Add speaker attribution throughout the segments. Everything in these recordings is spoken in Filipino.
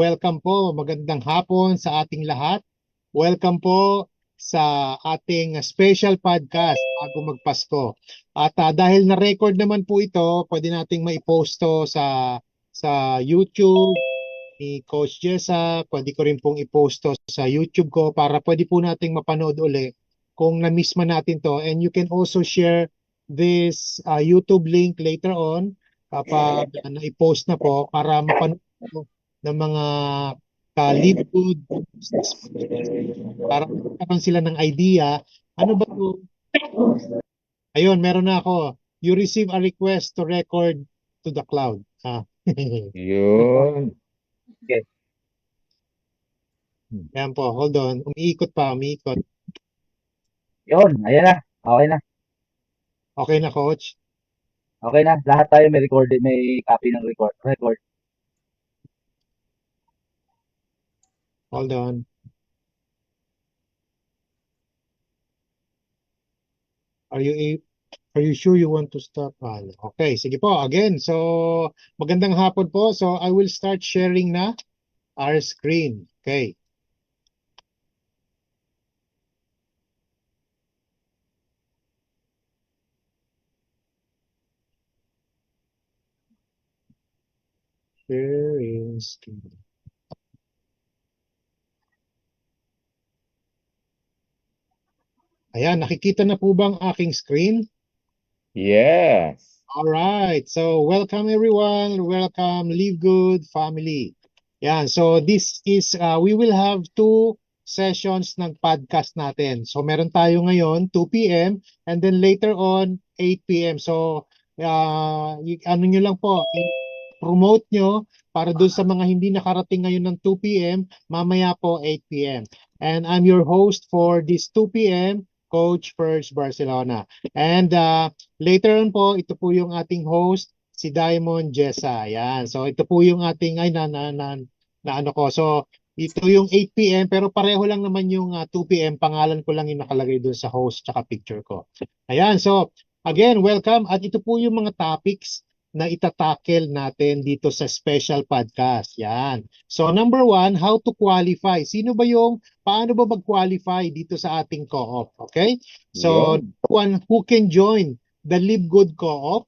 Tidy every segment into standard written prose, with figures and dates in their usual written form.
Speaker 1: Welcome po, magandang hapon sa ating lahat. Welcome po sa ating special podcast bago magpasko. At dahil na-record naman po ito, pwede nating maipost to sa YouTube ni Coach Jessa. Pwede ko rin pong ipost to sa YouTube ko para pwede po nating mapanood uli kung na-miss man natin to. And you can also share this YouTube link later on kapag na-post na po para mapanood po ng mga ka-lead good para magkaroon sila ng idea. Ano ba to? Ayun, meron na ako. You receive a request to record to the cloud.
Speaker 2: Yun. Okay.
Speaker 1: Yan po, hold on. Umiikot pa, umiikot.
Speaker 2: Yun, ayan na. Okay na.
Speaker 1: Okay na, coach?
Speaker 2: Okay na. Lahat tayo may record, may copy ng record.
Speaker 1: Hold on. Are you sure you want to stop? Okay, sige po. Again, so magandang hapon po. So I will start sharing na our screen. Okay. Sharing screen. Ayan, nakikita na po bang aking screen?
Speaker 2: Yes.
Speaker 1: All right. So welcome everyone. Welcome Live Good family. Yan. So this is we will have two sessions ng podcast natin. So meron tayo ngayon 2 p.m. and then later on 8 p.m. So ano nyo lang po, promote nyo para doon sa mga hindi nakarating ngayon ng 2 p.m. mamaya po 8 p.m. And I'm your host for this 2 p.m. Coach Ferge Barcelona. And later on po, ito po yung ating host, si Diamond Jessa. Yan. So ito po yung ating na ano ko. So ito yung 8 p.m. pero pareho lang naman yung 2 p.m. Pangalan ko lang yung nakalagay doon sa host tsaka picture ko. Ayan. So again, welcome. At ito po yung mga topics na itatakel natin dito sa special podcast. Yan. So number one, how to qualify. Paano ba mag-qualify dito sa ating co-op? Okay? So
Speaker 2: Yun.
Speaker 1: one, who can join the Live Good Co-op?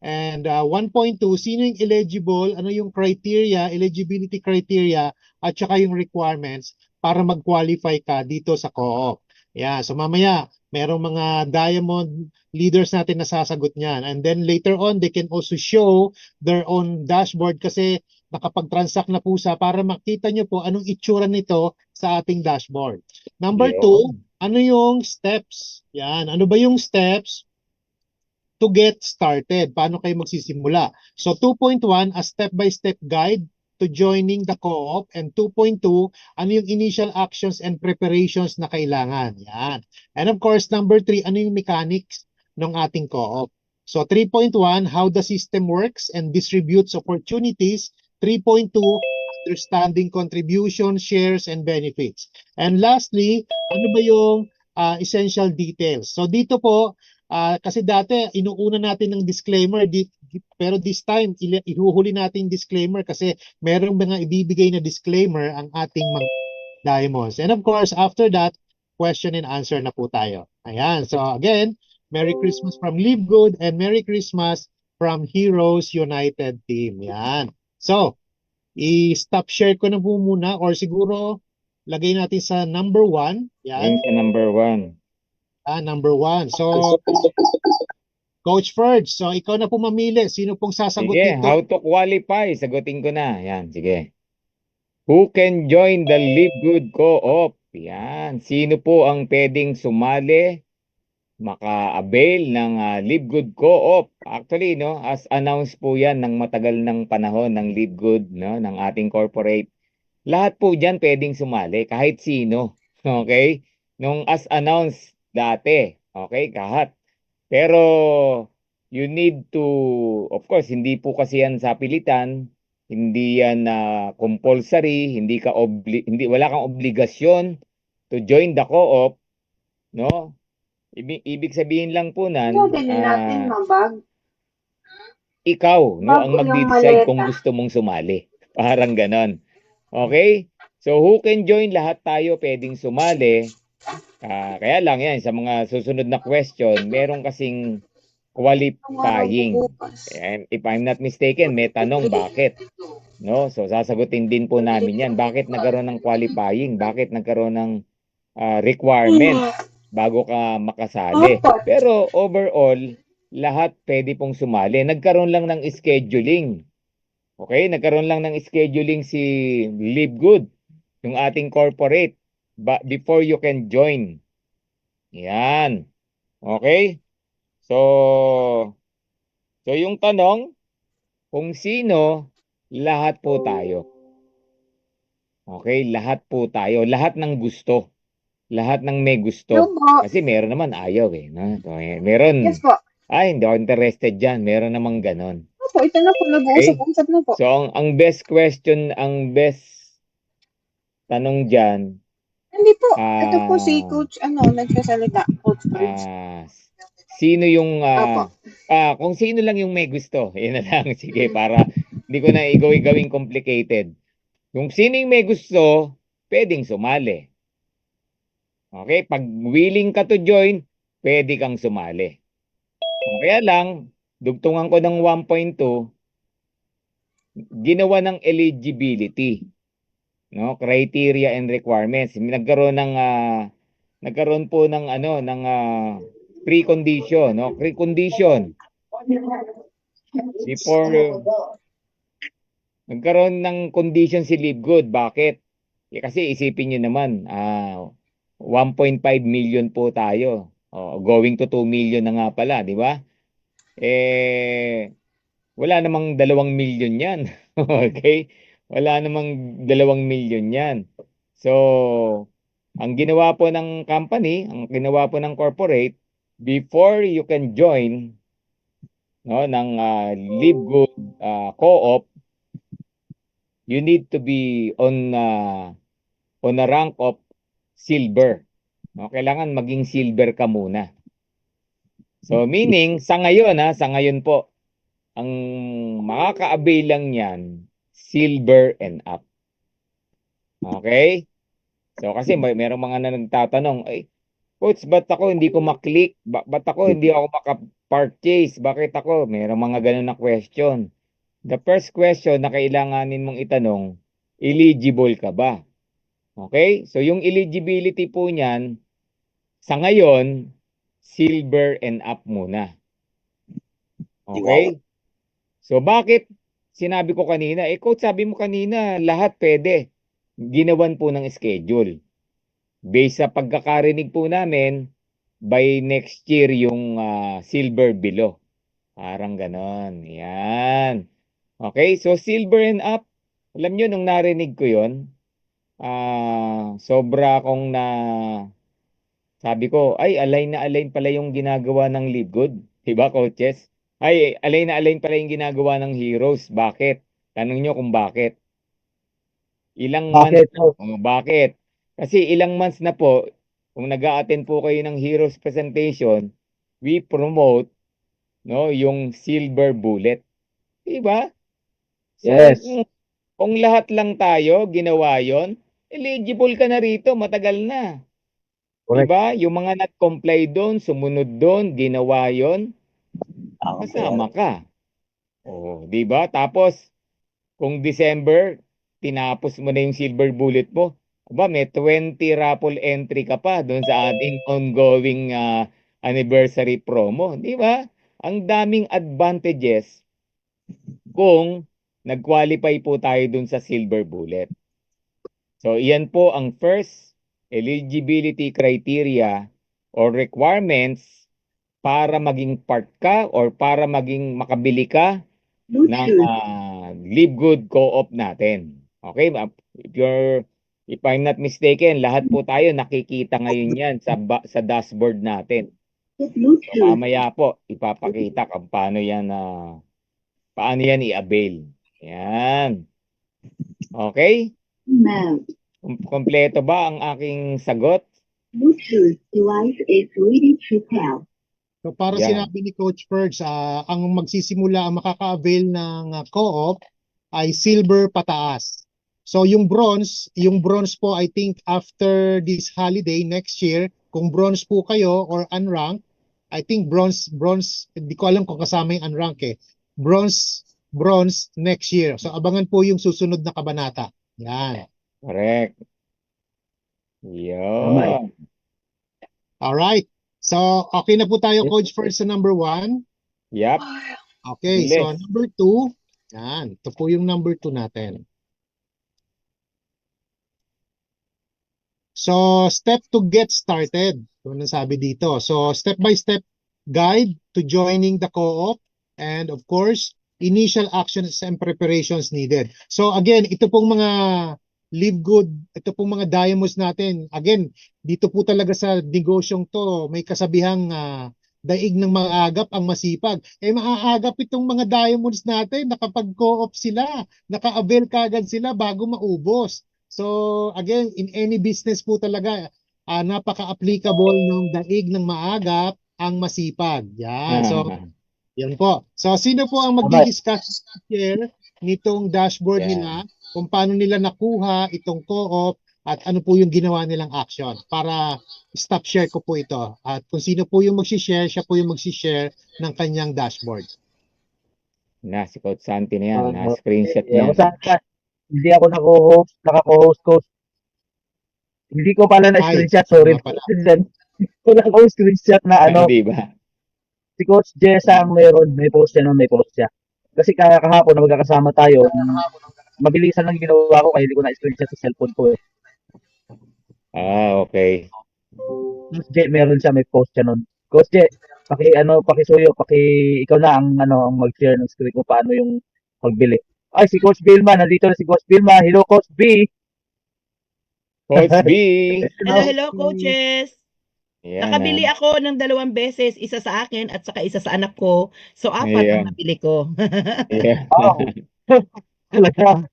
Speaker 1: And 1.2, sino yung eligible, ano yung criteria, eligibility criteria, at saka yung requirements para mag-qualify ka dito sa co-op. Yeah, so mamaya, merong mga diamond leaders natin na sasagot niyan. And then later on, they can also show their own dashboard kasi nakapag-transact na po sa para makita nyo po anong itsura nito sa ating dashboard. Number two,
Speaker 2: Yun.
Speaker 1: ano yung steps? Yan, ano ba yung steps to get started? Paano kayo magsisimula? So 2.1, a step-by-step guide to joining the co-op, and 2.2, ano yung initial actions and preparations na kailangan. Yan. And of course, number 3, ano yung mechanics ng ating co-op. So 3.1, how the system works and distributes opportunities. 3.2, understanding contribution, shares, and benefits. And lastly, ano ba yung essential details? So dito po, kasi dati inuuna natin ng disclaimer pero this time ihuhuli natin disclaimer kasi merong mga ibibigay na disclaimer ang ating mga diamonds. And of course, after that, question and answer na po tayo. Ayan. So again, Merry Christmas from Live Good and Merry Christmas from Heroes United Team. Yan. So, i-stop share ko na po muna or siguro lagay natin sa number 1. Yan.
Speaker 2: Yun sa number 1.
Speaker 1: Number 1. So, Coach Ferge, so ikaw na po mamili. Sino pong sasagot
Speaker 2: Sige,
Speaker 1: dito?
Speaker 2: how to qualify? Sagutin ko na. Yan, sige. Who can join the Live Good Co-op? Yan. Sino po ang pwedeng sumali, maka-avail ng Live Good Co-op? Actually, no, as announced po yan ng matagal ng panahon ng Live Good, no, ng ating corporate. Lahat po dyan pwedeng sumali, kahit sino. Okay? Nung as announced dati. Okay, kahat. Pero you need to, of course, hindi po kasi yan sa pilitan, hindi yan compulsory, hindi wala kang obligasyon to join the co-op, no? Ibig sabihin lang po nan,
Speaker 3: Ganyan natin, mabag.
Speaker 2: ikaw, no, ang
Speaker 3: Bago yung
Speaker 2: magde-decide kung
Speaker 3: maleta.
Speaker 2: gusto mong sumali. Parang ganon. Okay? So who can join? Lahat tayo pwedeng sumali. Kaya lang yan, sa mga susunod na question, meron kasing
Speaker 3: Ang araw ko
Speaker 2: qualifying.
Speaker 3: bukas.
Speaker 2: And if I'm not mistaken, may tanong bakit. No? So sasagutin din po namin yan. Bakit nagkaroon ng qualifying? Bakit nagkaroon ng requirements bago ka makasali?
Speaker 3: Apat.
Speaker 2: Pero overall, lahat pwede pong sumali. Nagkaroon lang ng scheduling. Okay? Nagkaroon lang ng scheduling si Live Good, yung ating corporate, before you can join. Yan. Okay? So yung tanong, kung sino, lahat po tayo. Okay? Lahat po tayo. Lahat ng gusto. Lahat ng may
Speaker 3: Hello
Speaker 2: gusto.
Speaker 3: po.
Speaker 2: Kasi meron naman ayaw eh. No? So,
Speaker 3: Yes
Speaker 2: meron,
Speaker 3: po.
Speaker 2: hindi ako interested dyan. Meron namang ganon.
Speaker 3: Opo, ito na po.
Speaker 2: Okay?
Speaker 3: Nag-uusap-usap na po.
Speaker 2: So ang best question, ang best tanong dyan,
Speaker 3: Hindi po. Ito po si
Speaker 2: ah,
Speaker 3: Coach, nagsasalita. Coach Birds.
Speaker 2: sino yung,
Speaker 3: Opo.
Speaker 2: kung sino lang yung may gusto. Yun na lang. Sige, para hindi ko na gawing complicated. Kung sino yung may gusto, pwedeng sumali. Okay? Pag willing ka to join, pwede kang sumali. Kaya lang, dugtungan ko ng 1.2, ginawa ng eligibility, no? Criteria and requirements. Nagkaroon po ng precondition, no? Precondition before nagkaroon ng condition si Live Good. Bakit? Kasi isipin niyo naman, 1.5 million po tayo. Going to 2 million na nga pala, di ba? Wala namang 2 million yan. Okay? Wala namang 2 million yan. So, ang ginawa po ng company, ang ginawa po ng corporate, before you can join, no, ng Live Good Co-op, you need to be on a rank of silver. No, kailangan maging silver ka muna. So, meaning, sa ngayon po, ang makaka-avail lang yan, silver and up. Okay? So kasi merong mga nagtatanong, ay, Coach, ba't ako hindi ko maklik? Ba't ako hindi ako maka-purchase? Bakit ako? Merong mga ganun na question. The first question na kailanganin mong itanong, eligible ka ba? Okay? So yung eligibility po niyan, sa ngayon, silver and up muna. Okay? So bakit sinabi ko kanina, Coach, sabi mo kanina, lahat pwede. Ginawan po ng schedule. Based sa pagkakarinig po namin, by next year yung silver below. Parang ganon. Yan. Okay, so silver and up. Alam nyo, nung narinig ko yon, sobra akong sabi ko, ay, align na align pala yung ginagawa ng Live Good. Diba, coaches? Ay, align na align pala yung ginagawa ng Heroes. Bakit? Tanong nyo kung bakit. Ilang months
Speaker 1: Bakit?
Speaker 2: na, bakit? Kasi ilang months na po, kung nag-a-attend po kayo ng Heroes presentation, we promote, no, yung silver bullet. Diba? So,
Speaker 1: Yes.
Speaker 2: kung lahat lang tayo ginawa yon, eligible ka na rito, matagal na.
Speaker 1: Correct.
Speaker 2: Diba? Yung mga not-comply doon, sumunod doon, ginawa yon, kasama ka. Diba? Tapos, kung December, tinapos mo na yung silver bullet mo, may 20 raffle entry ka pa doon sa ating ongoing anniversary promo. Di ba? Ang daming advantages kung nag-qualify po tayo doon sa silver bullet. So, iyan po ang first eligibility criteria or requirements para maging part ka or para maging makabili ka ng Live Good Co-op natin. Okay? If I'm not mistaken, lahat po tayo nakikita ngayon yan sa dashboard natin. So, mamaya po, ipapakita kung paano yan i-avail. Yan. Okay? Kompleto ba ang aking sagot?
Speaker 4: Bluetooth device is ready to pair.
Speaker 1: So para
Speaker 2: Yan.
Speaker 1: sinabi ni Coach Fergs, ang makaka-avail ng co-op ay silver pataas. So yung bronze po I think after this holiday next year, kung bronze po kayo or unranked, I think bronze, hindi ko alam kung kasama yung unranked eh. Bronze next year. So abangan po yung susunod na kabanata. Yan.
Speaker 2: Correct.
Speaker 5: Tama eh.
Speaker 2: Yun.
Speaker 1: Alright. So okay na po tayo, Coach, first sa number 1.
Speaker 2: Yup.
Speaker 1: Okay, so
Speaker 2: Bilis.
Speaker 1: number 2. Yan. Ito po yung number 2 natin. So, step to get started. Ito na sabi dito. So, step-by-step guide to joining the co-op and of course, initial actions and preparations needed. So, again, ito pong mga live good, ito pong mga diamonds natin. Again, dito po talaga sa negosyong to, may kasabihang daig ng maagap ang masipag. Maaagap itong mga diamonds natin, nakapag-co-op sila, naka-avail kagad sila bago maubos. So again, in any business po talaga, napaka-applicable ng daig ng maagap ang masipag. Yan. So, yan po. So, sino po ang magdi-discuss share nitong dashboard
Speaker 2: Yan.
Speaker 1: nila kung paano nila nakuha itong co-op at ano po yung ginawa nilang action para stop share ko po ito. At kung sino po yung mag-share, siya po yung mag-share ng kanyang dashboard.
Speaker 2: Si Coach Santi na yan. Screenshot
Speaker 5: Ako
Speaker 2: niya.
Speaker 5: sana, hindi ako naka-co-host, coach. Hindi ko pala na-screenshot, sorry.
Speaker 1: nga pala.
Speaker 5: Wala akong screenshot na ano,
Speaker 2: Di ba?
Speaker 5: si Coach Jessa ang may post siya, may post siya. Kasi kahapon na magkakasama tayo, mabilisan lang ginawa ko kaya hindi ko na-screenshot sa cellphone ko eh.
Speaker 2: Okay.
Speaker 5: Coach J, meron siya, may post siya nun. Coach J, pakisuyo, ikaw na ang mag-share ng screen kung paano yung pagbili. Ay, si Coach Vilma, nandito na si Coach Vilma. Hello, Coach B.
Speaker 2: Coach B.
Speaker 6: Hello, coaches.
Speaker 2: Yan,
Speaker 6: Nakabili ako ng 2 beses, isa sa akin at saka isa sa anak ko. So, 4 ang
Speaker 2: Ayan.
Speaker 6: nabili ko.
Speaker 2: Yeah.
Speaker 5: Wow. Talaga.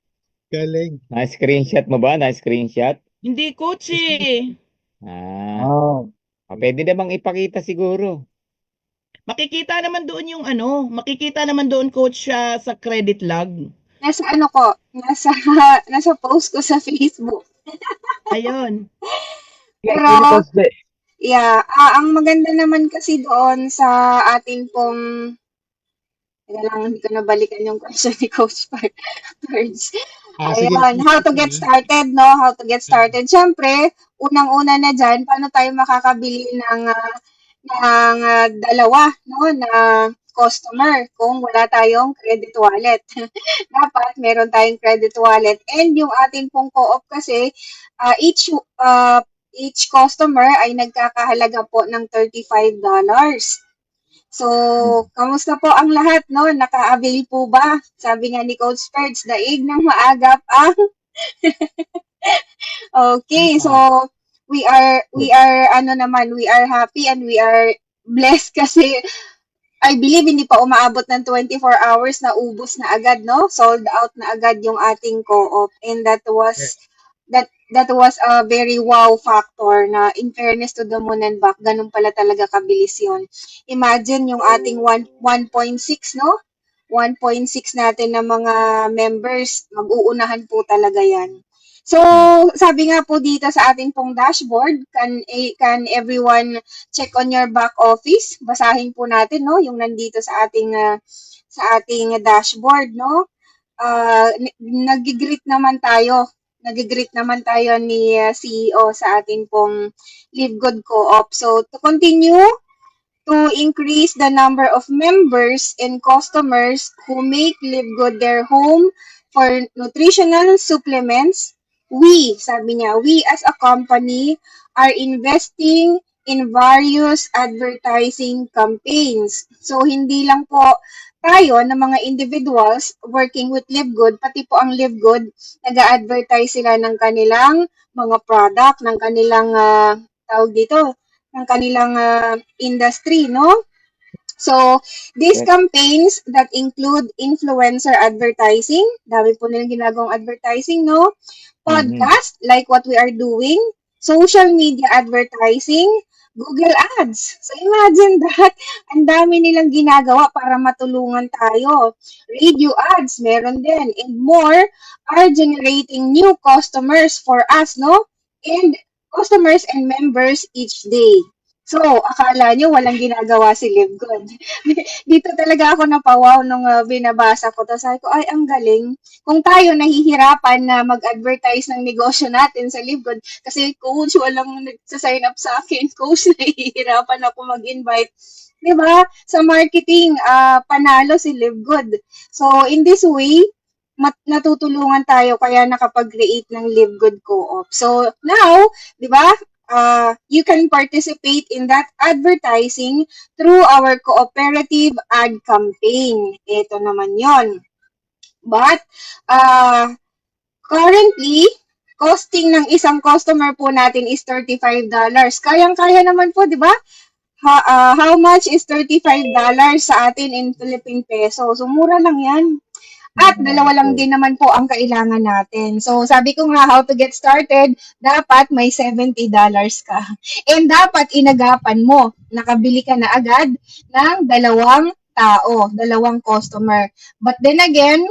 Speaker 1: Galing.
Speaker 2: Na-screenshot mo ba? Na-screenshot?
Speaker 6: Hindi, coach eh.
Speaker 5: Oh.
Speaker 2: Pwede namang ipakita siguro.
Speaker 6: Makikita naman doon coach sa credit log.
Speaker 3: Nasa nasa post ko sa Facebook.
Speaker 6: Ayun.
Speaker 3: Pero,
Speaker 5: Coach J.
Speaker 3: yeah, ang maganda naman kasi doon sa ating pong, teka lang, hindi ko nabalikan yung question ni Coach Pards.
Speaker 1: Sige.
Speaker 3: Ayun, how to get started, no? How to get started. Siyempre, unang-una na dyan, paano tayo makakabili ng dalawa, no, na customer kung wala tayong credit wallet. Dapat meron tayong credit wallet. And yung ating pong co-op kasi, each customer ay nagkakahalaga po ng $35. So, kamusta po ang lahat, no? Naka-avail po ba? Sabi nga ni Coach Perds, daig ng maagap ang Okay, so we are happy and we are blessed kasi I believe hindi pa umaabot ng 24 hours na ubos na agad, no? Sold out na agad yung ating co-op, and that was a very wow factor na in fairness to the Moon and Back, ganun pala talaga kabilis yun. Imagine yung ating 1.6, no? 1.6 natin na mga members, mag-uunahan po talaga yan. So, sabi nga po dito sa ating pong dashboard, can everyone check on your back office? Basahin po natin, no, yung nandito sa ating dashboard, no? Nag-greet naman tayo ni CEO sa ating pong Live Good Co-op. So, to continue to increase the number of members and customers who make Live Good their home for nutritional supplements, sabi niya, we as a company are investing in various advertising campaigns. So, hindi lang po tayo na mga individuals working with Live Good, pati po ang Live Good, nag-a-advertise sila ng kanilang mga product, ng kanilang, ng kanilang industry, no? So, these campaigns that include influencer advertising, dami po nilang ginagawang advertising, no? Podcast, like what we are doing, social media advertising, Google Ads. So imagine that, ang dami nilang ginagawa para matulungan tayo. Radio ads, meron din. And more are generating new customers for us, no? And customers and members each day. So, akala nyo walang ginagawa si LiveGood. Dito talaga ako napawaw nung binabasa ko. Tapos sabi ko, ay, ang galing. Kung tayo nahihirapan na mag-advertise ng negosyo natin sa LiveGood, kasi coach, walang nagsasign up sa akin. Coach, nahihirapan ako mag-invite. Diba? Sa marketing, panalo si LiveGood. So, in this way, natutulungan tayo kaya nakapag-create ng LiveGood Co-op. So, now, di ba, you can participate in that advertising through our cooperative ad campaign. Ito naman yon. But, currently, costing ng isang customer po natin is $35. Kayang-kaya naman po, di ba? How much is $35 sa atin in Philippine peso? So, mura lang yan. At dalawa lang din naman po ang kailangan natin. So, sabi ko nga, how to get started, dapat may $70 ka. And dapat inagapan mo. Nakabili ka na agad ng dalawang tao, dalawang customer. But then again,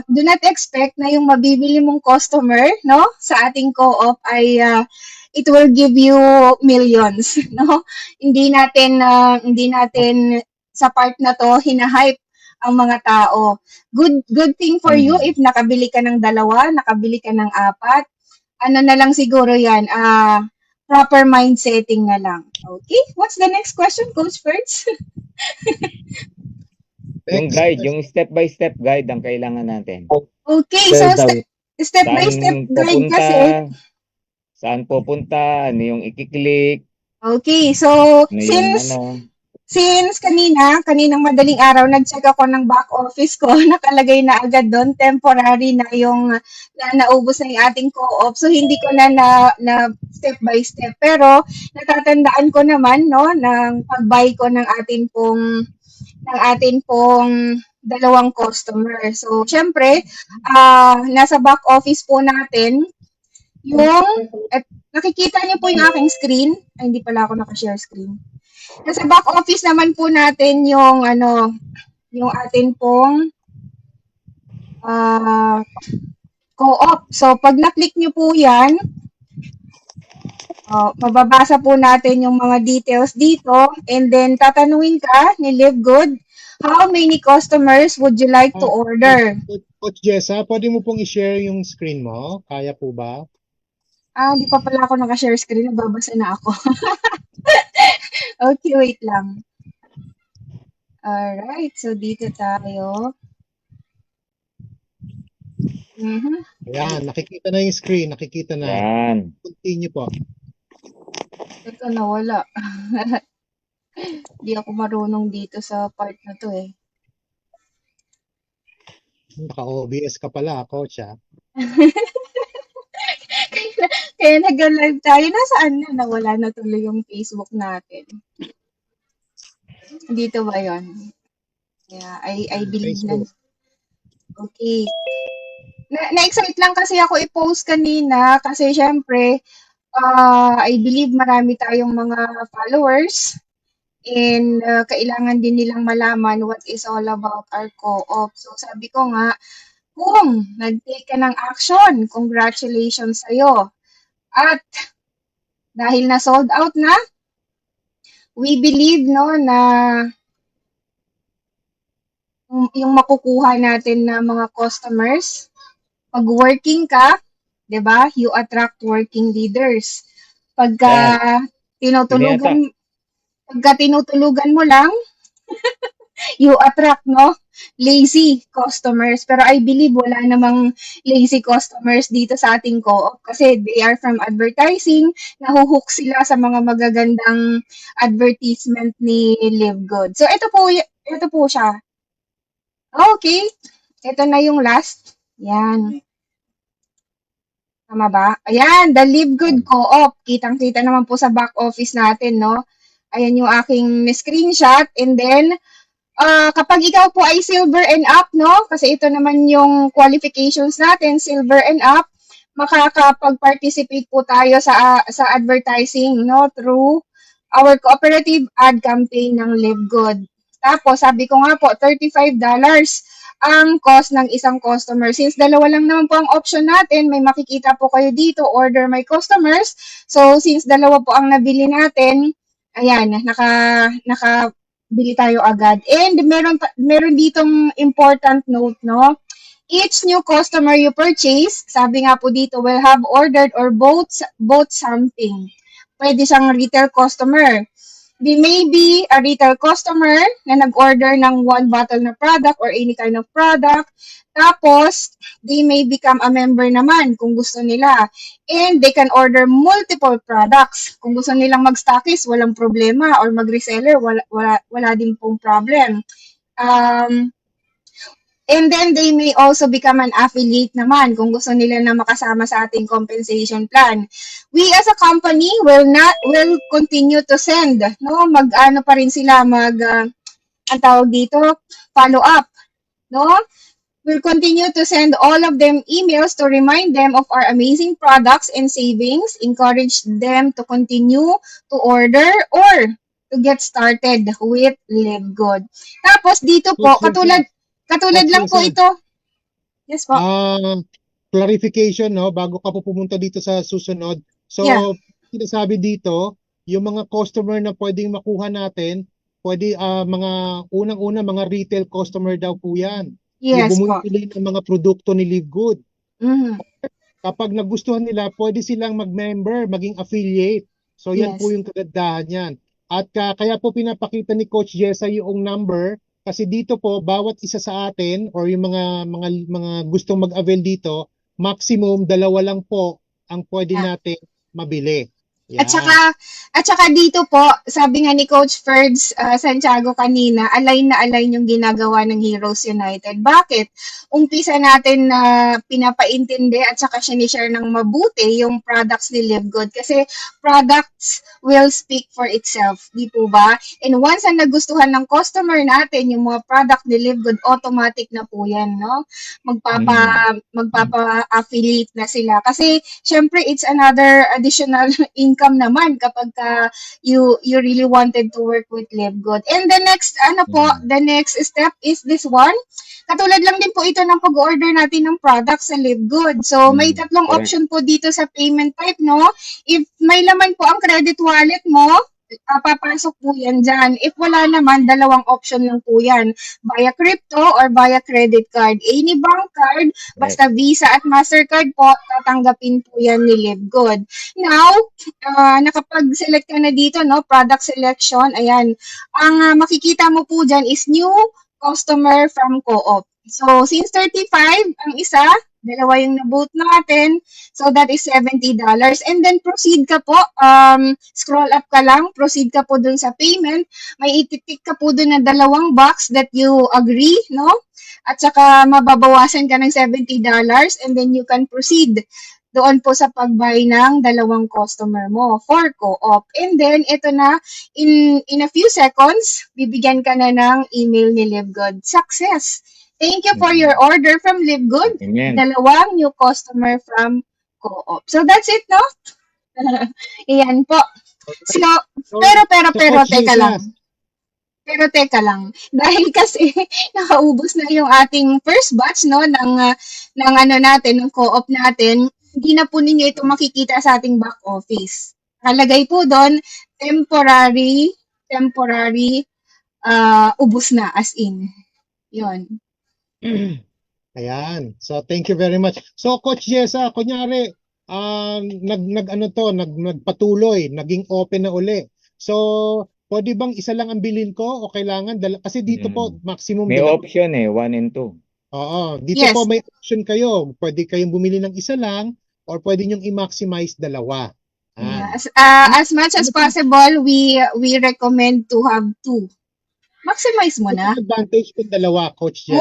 Speaker 3: do not expect na yung mabibili mong customer, no, sa ating co-op ay it will give you millions, no? Hindi natin sa part na to hinahype ang mga tao. Good thing for you if nakabili ka ng dalawa, nakabili ka ng apat. Ano na lang siguro yan, proper mind setting na lang. Okay? What's the next question, Coach Fertz?
Speaker 2: Yung guide, yung step-by-step guide ang kailangan natin.
Speaker 3: Okay, so step by step guide kasi.
Speaker 2: Saan pupunta, ano yung i-click,
Speaker 3: Okay, so
Speaker 2: ano yung ano.
Speaker 3: Since kaninang madaling araw, nag-check ako ng back office ko, nakalagay na agad doon, temporary na yung naubos na yung ating co-op. So, hindi ko na step by step. Pero, natatandaan ko naman, no, ng pag-buy ko ng atin pong dalawang customer. So, syempre, nasa back office po natin, nakikita niyo po yung aking screen. Ay, hindi pala ako naka-share screen. Nasa back office naman po natin yung atin pong co-op. So, pag na-click nyo po yan, mababasa po natin yung mga details dito, and then tatanungin ka ni LiveGood, how many customers would you like to order?
Speaker 1: Coach Jessa, pwede mo pong i-share yung screen mo? Kaya po ba?
Speaker 3: Hindi pa pala ako naka-share screen, nagbabasa na ako. Okay, wait lang. Alright, so dito tayo.
Speaker 1: Ayan, nakikita na yung screen, nakikita na.
Speaker 2: Yan.
Speaker 1: Continue po.
Speaker 3: Ito, nawala. Hindi ako marunong dito sa part na to eh.
Speaker 1: Naka-OBS ka pala, coach, ha?
Speaker 3: Kaya nag-live tayo. Nasaan na? Nawala na tuloy yung Facebook natin. Dito ba yun? Yeah, I believe na. Okay. Na-excite lang kasi ako i-post kanina kasi syempre, I believe marami tayong mga followers and kailangan din nilang malaman what is all about our co-op. So sabi ko nga, kung nag-take ka ng action, congratulations sa'yo. At dahil na sold out na, we believe no na yung makukuha natin na mga customers, pag working ka, 'di ba? You attract working leaders. Pagka tinutulugan mo lang, you attract lazy customers. Pero I believe wala namang lazy customers dito sa ating co-op kasi they are from advertising, nahuhook sila sa mga magagandang advertisement ni LiveGood. So ito po siya. Okay, ito na yung last. Yan. Tama ba? Ayan, the LiveGood Co-op. Kitang-kita naman po sa back office natin, no? Ayan yung aking screenshot. And then, kapag ikaw po ay silver and up, no? Kasi ito naman yung qualifications natin, silver and up, makakapag-participate po tayo sa advertising, no, through our cooperative ad campaign ng Live Good. Tapos, sabi ko nga po, $35 ang cost ng isang customer. Since dalawa lang naman po ang option natin, may makikita po kayo dito, order my customers. So, since dalawa po ang nabili natin, ayan, nakabili tayo agad. And meron ditong important note, no? Each new customer you purchase, sabi nga po dito, will have ordered or bought something. Pwede siyang retail customer. They may be a retail customer na nag-order ng one bottle na product or any kind of product. Tapos, they may become a member naman kung gusto nila. And they can order multiple products. Kung gusto nilang mag-stockist, walang problema. Or mag-reseller, wala din pong problem. And then they may also become an affiliate naman kung gusto nila na makasama sa ating compensation plan. We as a company will continue to send, no? Mag-ano pa rin sila, ang tawag dito, follow up, no? We'll continue to send all of them emails to remind them of our amazing products and savings, encourage them to continue to order or to get started with Live Good. Tapos dito po, katulad lang po ito. Yes po.
Speaker 1: Clarification, no, bago ka po pumunta dito sa susunod. So,
Speaker 3: Yeah.
Speaker 1: sinasabi dito, yung mga customer na pwedeng makuha natin, pwede mga unang-una mga retail customer daw po yan.
Speaker 3: Yes
Speaker 1: Yung
Speaker 3: po.
Speaker 1: bumibili ng mga produkto ni Live Good.
Speaker 3: Mhm.
Speaker 1: Kapag nagustuhan nila, pwede silang mag-member, maging affiliate. So, yan
Speaker 3: Yes.
Speaker 1: po yung kagandahan yan. At kaya po pinapakita ni Coach Jessa yung number kasi dito po bawat isa sa atin or yung mga gustong mag-avail dito, maximum 2 lang po ang pwede
Speaker 3: Yeah.
Speaker 1: natin mabili. Yan.
Speaker 3: At saka dito po, sabi nga ni Coach Ferds Santiago kanina, align na align yung ginagawa ng Heroes United. Bakit? Umpisa natin na pinapaintindi at saka sinishare ng mabuti yung products ni Live Good. Kasi products will speak for itself. Di po ba? And once na nagustuhan ng customer natin yung mga product ni Live Good, automatic na po yan, no? Magpapa-affiliate na sila. Kasi, syempre, it's another additional income naman kapag you really wanted to work with Live Good. And the next step is this one. Katulad lang din po ito ng pag-order natin ng products sa Live Good. So may tatlong
Speaker 2: correct.
Speaker 3: option po dito sa payment type, no? If may laman po ang credit wallet mo, papasok po yan dyan. If wala naman, 2 option lang po yan. Via crypto or via credit card. Any bank card, basta Visa at MasterCard po, tatanggapin po yan ni Live Good. Now, nakapag-select ka na dito, no? Product selection, ayan. Ang makikita mo po dyan is new customer from Co-op. So, since 35 ang isa, 2 yung na-boot natin. So, that is $70. And then, proceed ka po. Scroll up ka lang. Proceed ka po dun sa payment. May ititik ka po dun na 2 box that you agree, no? At saka, mababawasan ka ng $70 and then you can proceed doon po sa pag-buy ng 2 customer mo for Co-op. And then, ito na, in a few seconds, bibigyan ka na ng email ni Live Good. Success! Thank you for your order from Live Good.
Speaker 2: Amen.
Speaker 3: 2 new customer from Co-op. So, that's it, no? Iyan po. So, pero,
Speaker 1: Coach
Speaker 3: teka
Speaker 1: Jessa,
Speaker 3: lang. Pero teka lang, dahil kasi nakaubos na yung ating first batch, no, ng ano natin, ng Co-op natin, hindi na po ninyo ito makikita sa ating back office. Nakalagay po doon, temporary, ubos na, as in. Yun.
Speaker 1: Ayan. So, thank you very much. So, Coach Jessa, kunyari, nagpatuloy, naging open na uli. So, pwede bang isa lang ang bilhin ko o kailangan kasi dito po maximum
Speaker 2: May
Speaker 1: 2.
Speaker 2: option 1 and 2.
Speaker 1: Oo, dito
Speaker 3: Yes.
Speaker 1: po may option kayo. Pwede kayong bumili ng isa lang or pwede niyong i-maximize 2.
Speaker 3: Yeah. As much as possible, we recommend to have 2. Maximize mo na.
Speaker 1: What's the advantage kung 2, Coach Jessa?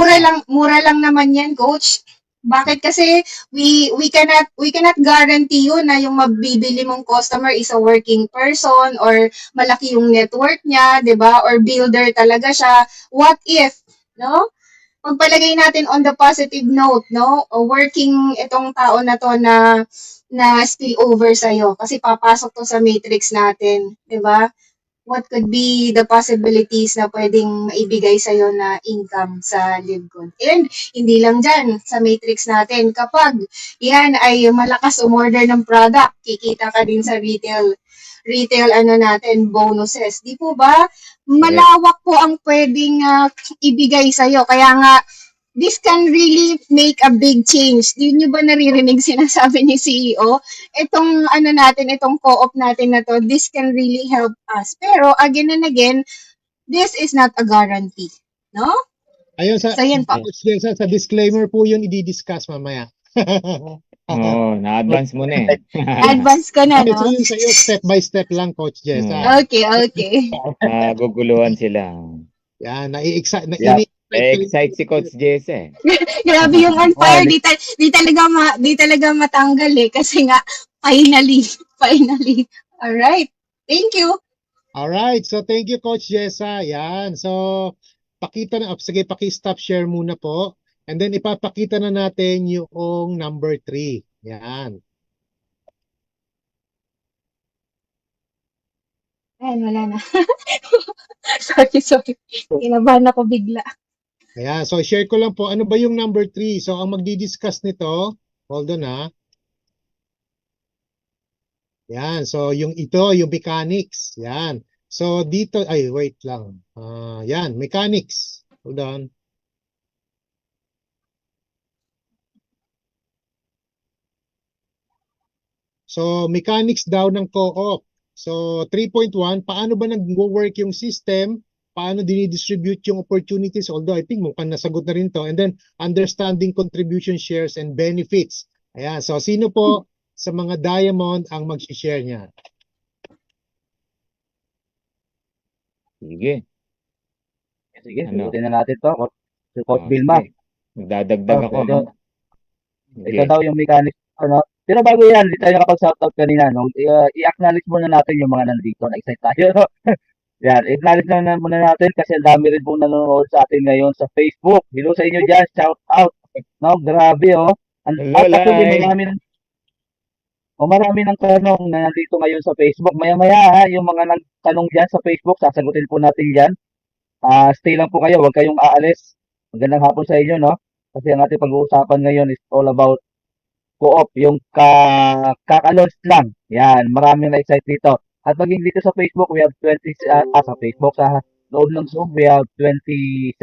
Speaker 3: Mura lang naman yan, coach. Bakit? Kasi we cannot guarantee you na yung mabibili mong customer is a working person or malaki yung network niya, 'di ba? Or builder talaga siya. What if, no? pagpalagay natin on the positive note, no? O working itong tao na to na spill over sa'yo kasi papasok to sa matrix natin, 'di ba? What could be the possibilities na pwedeng maibigay sa'yo na income sa LiveGood? And hindi lang dyan sa matrix natin. Kapag yan ay malakas umorder ng product, kikita ka din sa retail ano natin, bonuses. Di po ba? Malawak po ang pwedeng ibigay sa'yo. Kaya nga, this can really make a big change. Di nyo ba naririnig sinasabi ni CEO? Itong ano natin, itong co-op natin na to, this can really help us. Pero again and again, this is not a guarantee. No?
Speaker 1: Ayun sa
Speaker 3: So yun po.
Speaker 1: Coach Jessa, sa disclaimer po 'yun i-discuss mamaya.
Speaker 2: Oo, na-advance mo na eh.
Speaker 3: Advance ko na,
Speaker 1: Okay, so
Speaker 3: no?
Speaker 1: yun sa'yo, step by step lang, Coach Jessa.
Speaker 3: Okay, okay.
Speaker 2: Naguguluhan sila.
Speaker 1: Yan, nai-excite,
Speaker 5: Yeah.
Speaker 2: Na-excite si Coach Jesse.
Speaker 3: Grabe yung on fire. Di talaga matanggal eh. Kasi nga, finally. Alright. Thank you.
Speaker 1: Alright, so thank you, Coach Jessa. Yan, so pakita na, sige, paki-stop share muna po. And then ipapakita na natin yung number 3. Yan.
Speaker 3: Ayan, wala na. sorry. Kinabahan ako bigla.
Speaker 1: Ayan, so share ko lang po, ano ba yung number 3? So ang magdi-discuss nito, hold on ha. Yan, so yung mechanics. Yan. So dito, ay wait lang. Yan, mechanics. Hold on. So mechanics daw ng co-op. So 3.1, paano ba nag-work yung system? Paano dinidistribute yung opportunities? Although I think mukhang nasagot na rin to. And then understanding contribution shares and benefits. Ayan, so sino po sa mga diamond ang mag-share niya?
Speaker 2: Sige.
Speaker 5: Sige,
Speaker 2: Ano?
Speaker 5: sagutin na natin to. Si Coach
Speaker 2: Oh,
Speaker 5: Vilma.
Speaker 2: sige. Magdadagdag ako.
Speaker 5: Ito
Speaker 2: Sige.
Speaker 5: daw yung mechanics. Ano? Pero bago yan, hindi tayo nakapag-shoutout kanina. No? I-acknowledge muna natin yung mga nandito. Na-excite tayo. No? Yan, i-acknowledge na muna natin kasi ang dami rin pong nanonood sa atin ngayon sa Facebook. Hello sa inyo dyan. Shout out. No, grabe oh.
Speaker 2: Hello,
Speaker 5: At actually,
Speaker 2: live.
Speaker 5: marami ng tanong na nandito ngayon sa Facebook. Maya-maya ha, yung mga nagtanong dyan sa Facebook, sasagutin po natin dyan. Stay lang po kayo, huwag kayong aalis. Magandang hapon sa inyo, no? Kasi ang ating pag-uusapan ngayon is all about co-op, yung kaka-launch lang. Yan, maraming na-excite dito. At maging dito sa Facebook, we have 20, sa Facebook, sa loob ng Zoom, we have 27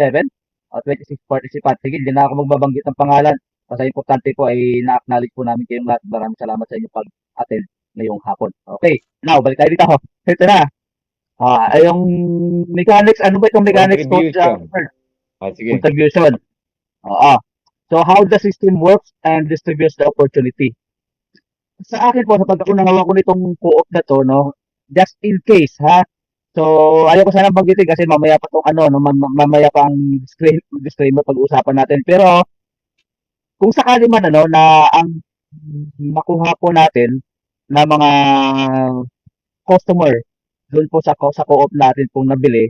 Speaker 5: o 26 participants. Sige, hindi na ako magbabanggit ng pangalan. Basta importante po ay na-acknowledge po namin kayong lahat. Maraming salamat sa inyong pag-attend ngayong hapon. Okay, now, balik tayo dito. Ito na. Yung mechanics, ano ba itong mechanics, Coach?
Speaker 2: Contribution. Sige.
Speaker 5: Contribution. Oo. So, how the system works and distributes the opportunity. Sa akin po, sa pagkaunawa ko nitong co-op na to, no, just in case, ha. So, ayaw ko sana banggitin kasi mamaya pa tong ano, no, mamaya pa ang disclaimer pag-uusapan natin. Pero, kung sakali man, ano, na ang makuha po natin na mga customer doon po sa co-op natin pong nabili,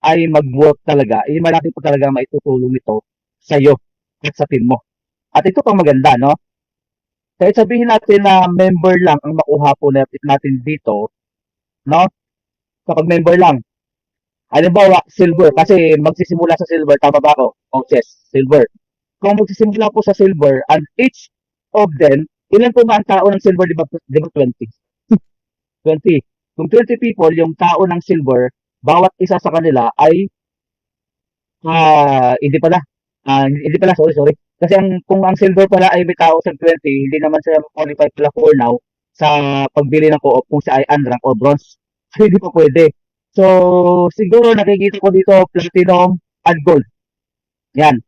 Speaker 5: ay mag-work talaga, malaki po talaga maitutulong ito sa iyo at sa team mo. At ito pang maganda, no? Kahit sabihin natin na member lang ang makuha po natin dito, no? Kapag member lang. Halimbawa, silver. Kasi magsisimula sa silver. Tama ba ako? Oh, yes, silver. Kung magsisimula po sa silver, and each of them, ilan po ba ang tao ng silver? Di ba 20? 20. Kung 20 people, yung tao ng silver, bawat isa sa kanila ay hindi pala, sorry. Kasi kung ang silver pala ay may tao sa 20, hindi naman sila qualified pala for now sa pagbili ng co-op kung siya ay unrank o bronze. So, hindi pa pwede. So, siguro nakikita ko dito platinum and gold. Yan.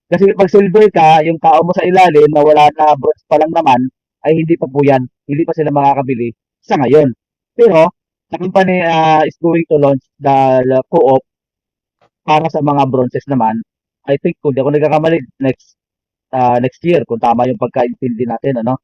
Speaker 5: Kasi pag silver ka, yung tao mo sa ilalim na wala na bronze pa lang naman, ay hindi pa po yan. Hindi pa sila makakabili sa ngayon. Pero, the company is going to launch the co-op para sa mga bronzes naman. I think kung di ako nagkakamali, next year, kung tama yung pagkaintindi natin, ano?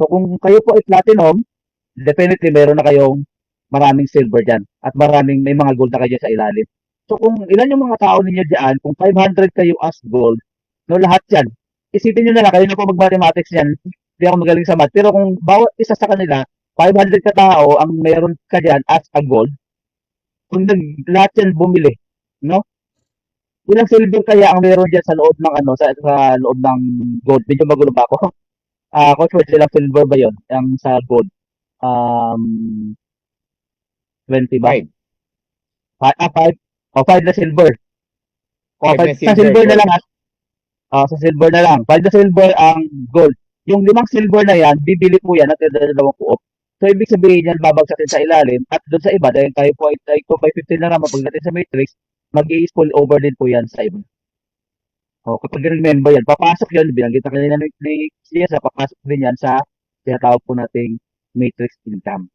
Speaker 5: So, kung kayo po ay platinum, definitely meron na kayong maraming silver dyan. At may mga gold na kayo sa ilalim. So kung ilan yung mga tao ninyo diyan, kung 500 kayo as gold, no, lahat yan. Isipin nyo na lang, kayo na po mag-mathematics yan. Hindi ako magaling sa math. Pero kung bawat isa sa kanila, 500 ka tao ang meron ka dyan as a gold, kung lahat yan bumili, no? Ilang silver kaya ang meron dyan sa loob ng ano, sa loob ng gold? Medyo magulo ba ako? Coach Fred, ilang silver ba yon? Ang sa gold? Um, 20 ba?
Speaker 2: 5.
Speaker 5: 5? O, 5 na silver. O,
Speaker 2: 5 na
Speaker 5: 5, sa
Speaker 2: silver,
Speaker 5: silver na
Speaker 2: coach.
Speaker 5: lang sa silver na lang. 5 na silver ang gold. Yung 5 silver na yan, bibili po yan at dalawang co-op. So, ibig sabihin yan, babagsakin sa ilalim at doon sa iba, dahil tayo po ay 2 by 15 na naman pagdating sa matrix, mag-i-spill over din po yan sa iba. O, kapag remember yan, papasok yan, binanggit na kanina ni Siya, papasok din yan sa tinatawag po nating matrix income.